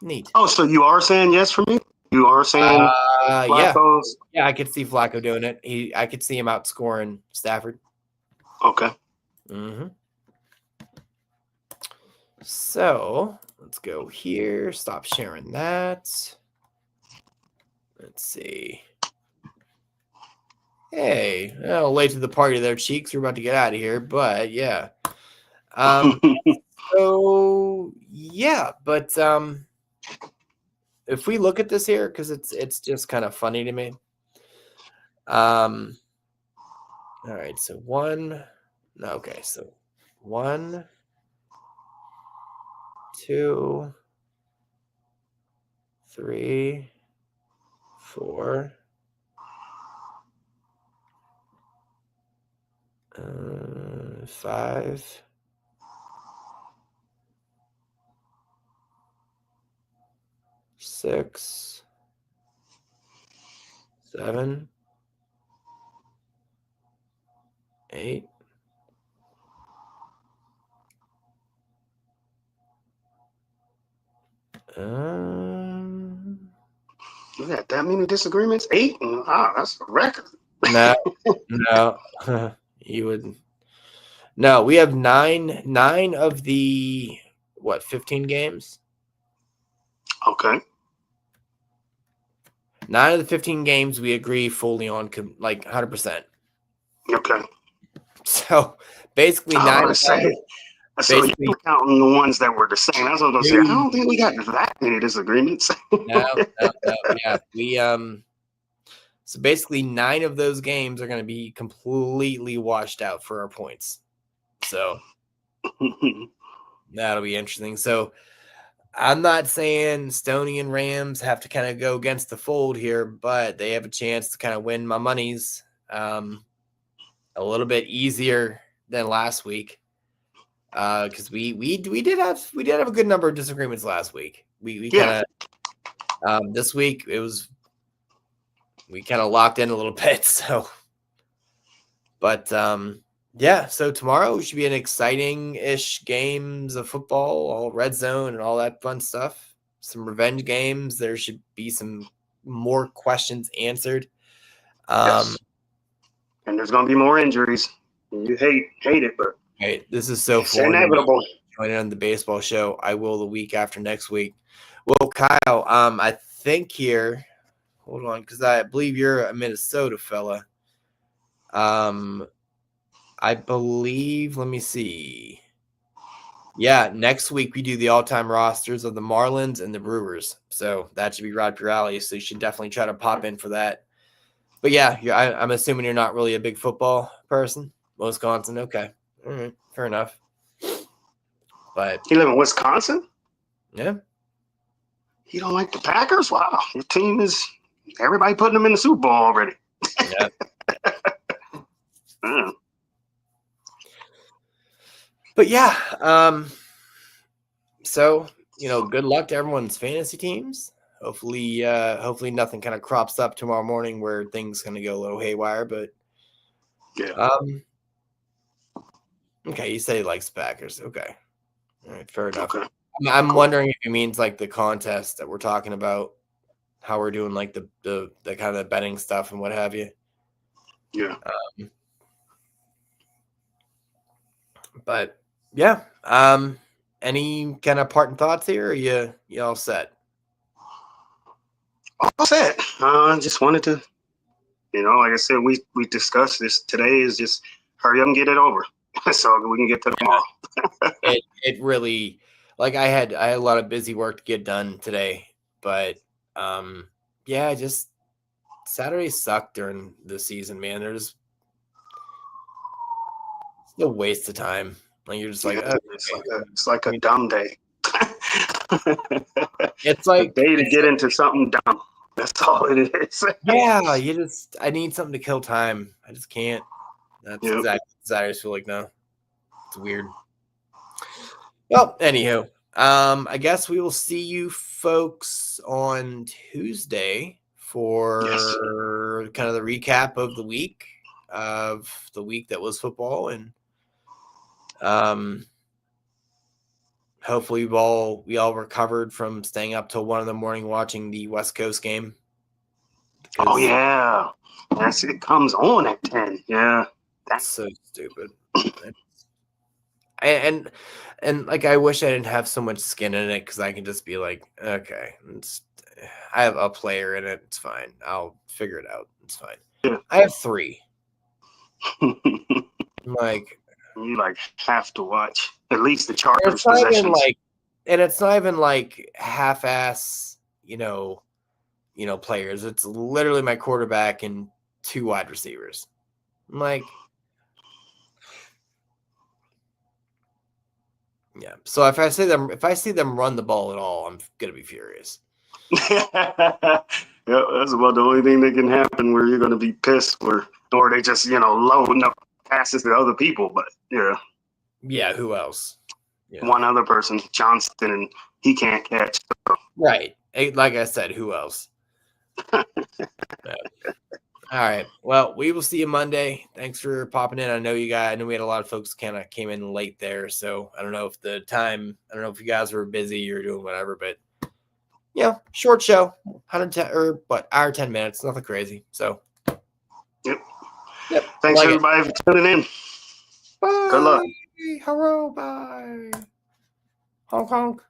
Neat.
Oh, so you are saying yes for me? You are saying Flacco's?
Yeah, I could see Flacco doing it. I could see him outscoring Stafford.
Okay.
Mm-hmm. So let's go here. Stop sharing that. Let's see. Hey, late to the party there, Cheeks. We're about to get out of here, but yeah. So yeah, but if we look at this here, because it's just kind of funny to me. All right, so 1, so 1, 2, 3, 4, 5, 6, 7, 8.
You got that many disagreements? 8? Wow, that's a record.
No. You would. No, we have 9 of the 15 games?
Okay.
9 of the 15 games we agree fully on, like 100%.
Okay.
So basically, 9 of them.
So you were counting the ones that were the same. That's what I was going to say. I don't think we got that many disagreements.
No. Yeah, we So basically, 9 of those games are going to be completely washed out for our points. So that'll be interesting. So I'm not saying Stoney and Rams have to kind of go against the fold here, but they have a chance to kind of win my monies a little bit easier than last week. Because we did have a good number of disagreements last week. We kind of this week we kind of locked in a little bit. So, but yeah. So tomorrow should be an exciting-ish games of football, all red zone and all that fun stuff. Some revenge games. There should be some more questions answered.
Yes. And there's going to be more injuries. You hate it, but
right, this is so
it's inevitable.
Joining on the baseball show, I will the week after next week. Well, Kyle, I think here, hold on, because I believe you're a Minnesota fella. I believe, let me see. Yeah, next week we do the all-time rosters of the Marlins and the Brewers. So that should be right up your alley. So you should definitely try to pop in for that. But yeah, I'm assuming you're not really a big football person. Wisconsin, okay. All right, fair enough. But
you live in Wisconsin?
Yeah.
You don't like the Packers? Wow. Your team is everybody putting them in the Super Bowl already.
Yeah. But yeah, so good luck to everyone's fantasy teams. Hopefully nothing kind of crops up tomorrow morning where things going to go a little haywire. But
yeah.
Okay, you say he likes Packers. Okay, all right, fair enough.
Okay.
I'm wondering if he means like the contest that we're talking about, how we're doing like the kind of betting stuff and what have you.
Yeah.
But yeah, any kind of parting thoughts here? Or are you all set?
All set. I just wanted to, like I said, we discussed this today. Is just hurry up and get it over, so we can get to tomorrow.
it really, like I had a lot of busy work to get done today, but yeah, just Saturday sucked during the season, man. There's a waste of time. Like you're just like,
it's like a dumb day.
It's like
a day to get into something dumb. That's all it is.
Yeah, I need something to kill time. I just can't. That's exactly what I just feel like now. It's weird. Well, anywho, I guess we will see you folks on Tuesday for kind of the recap of the week that was football, and hopefully we all recovered from staying up till 1 in the morning watching the West Coast game.
Oh yeah, yes, it comes on at 10. Yeah,
that's so stupid. and like I wish I didn't have so much skin in it because I can just be like, okay, I have a player in it. It's fine. I'll figure it out. It's fine. Yeah. I have 3. Like
you have to watch at least the Chargers possessions.
And it's not even like half-ass, players. It's literally my quarterback and 2 wide receivers. I'm like, yeah. So if I see them run the ball at all, I'm gonna be furious.
Yeah, that's about the only thing that can happen where you're gonna be pissed, or they just loading up passes to other people. But
yeah, who else?
Yeah. One other person, Johnston, and he can't catch. So.
Right. Like I said, who else? Yeah. All right. Well, we will see you Monday. Thanks for popping in. I know we had a lot of folks kind of came in late there. So I don't know if you guys were busy or doing whatever, but short show, 110 or hour, 10 minutes, nothing crazy. So,
Yep.
like
Thanks everybody for tuning in.
Bye.
Good luck.
Hello. Bye. Honk honk.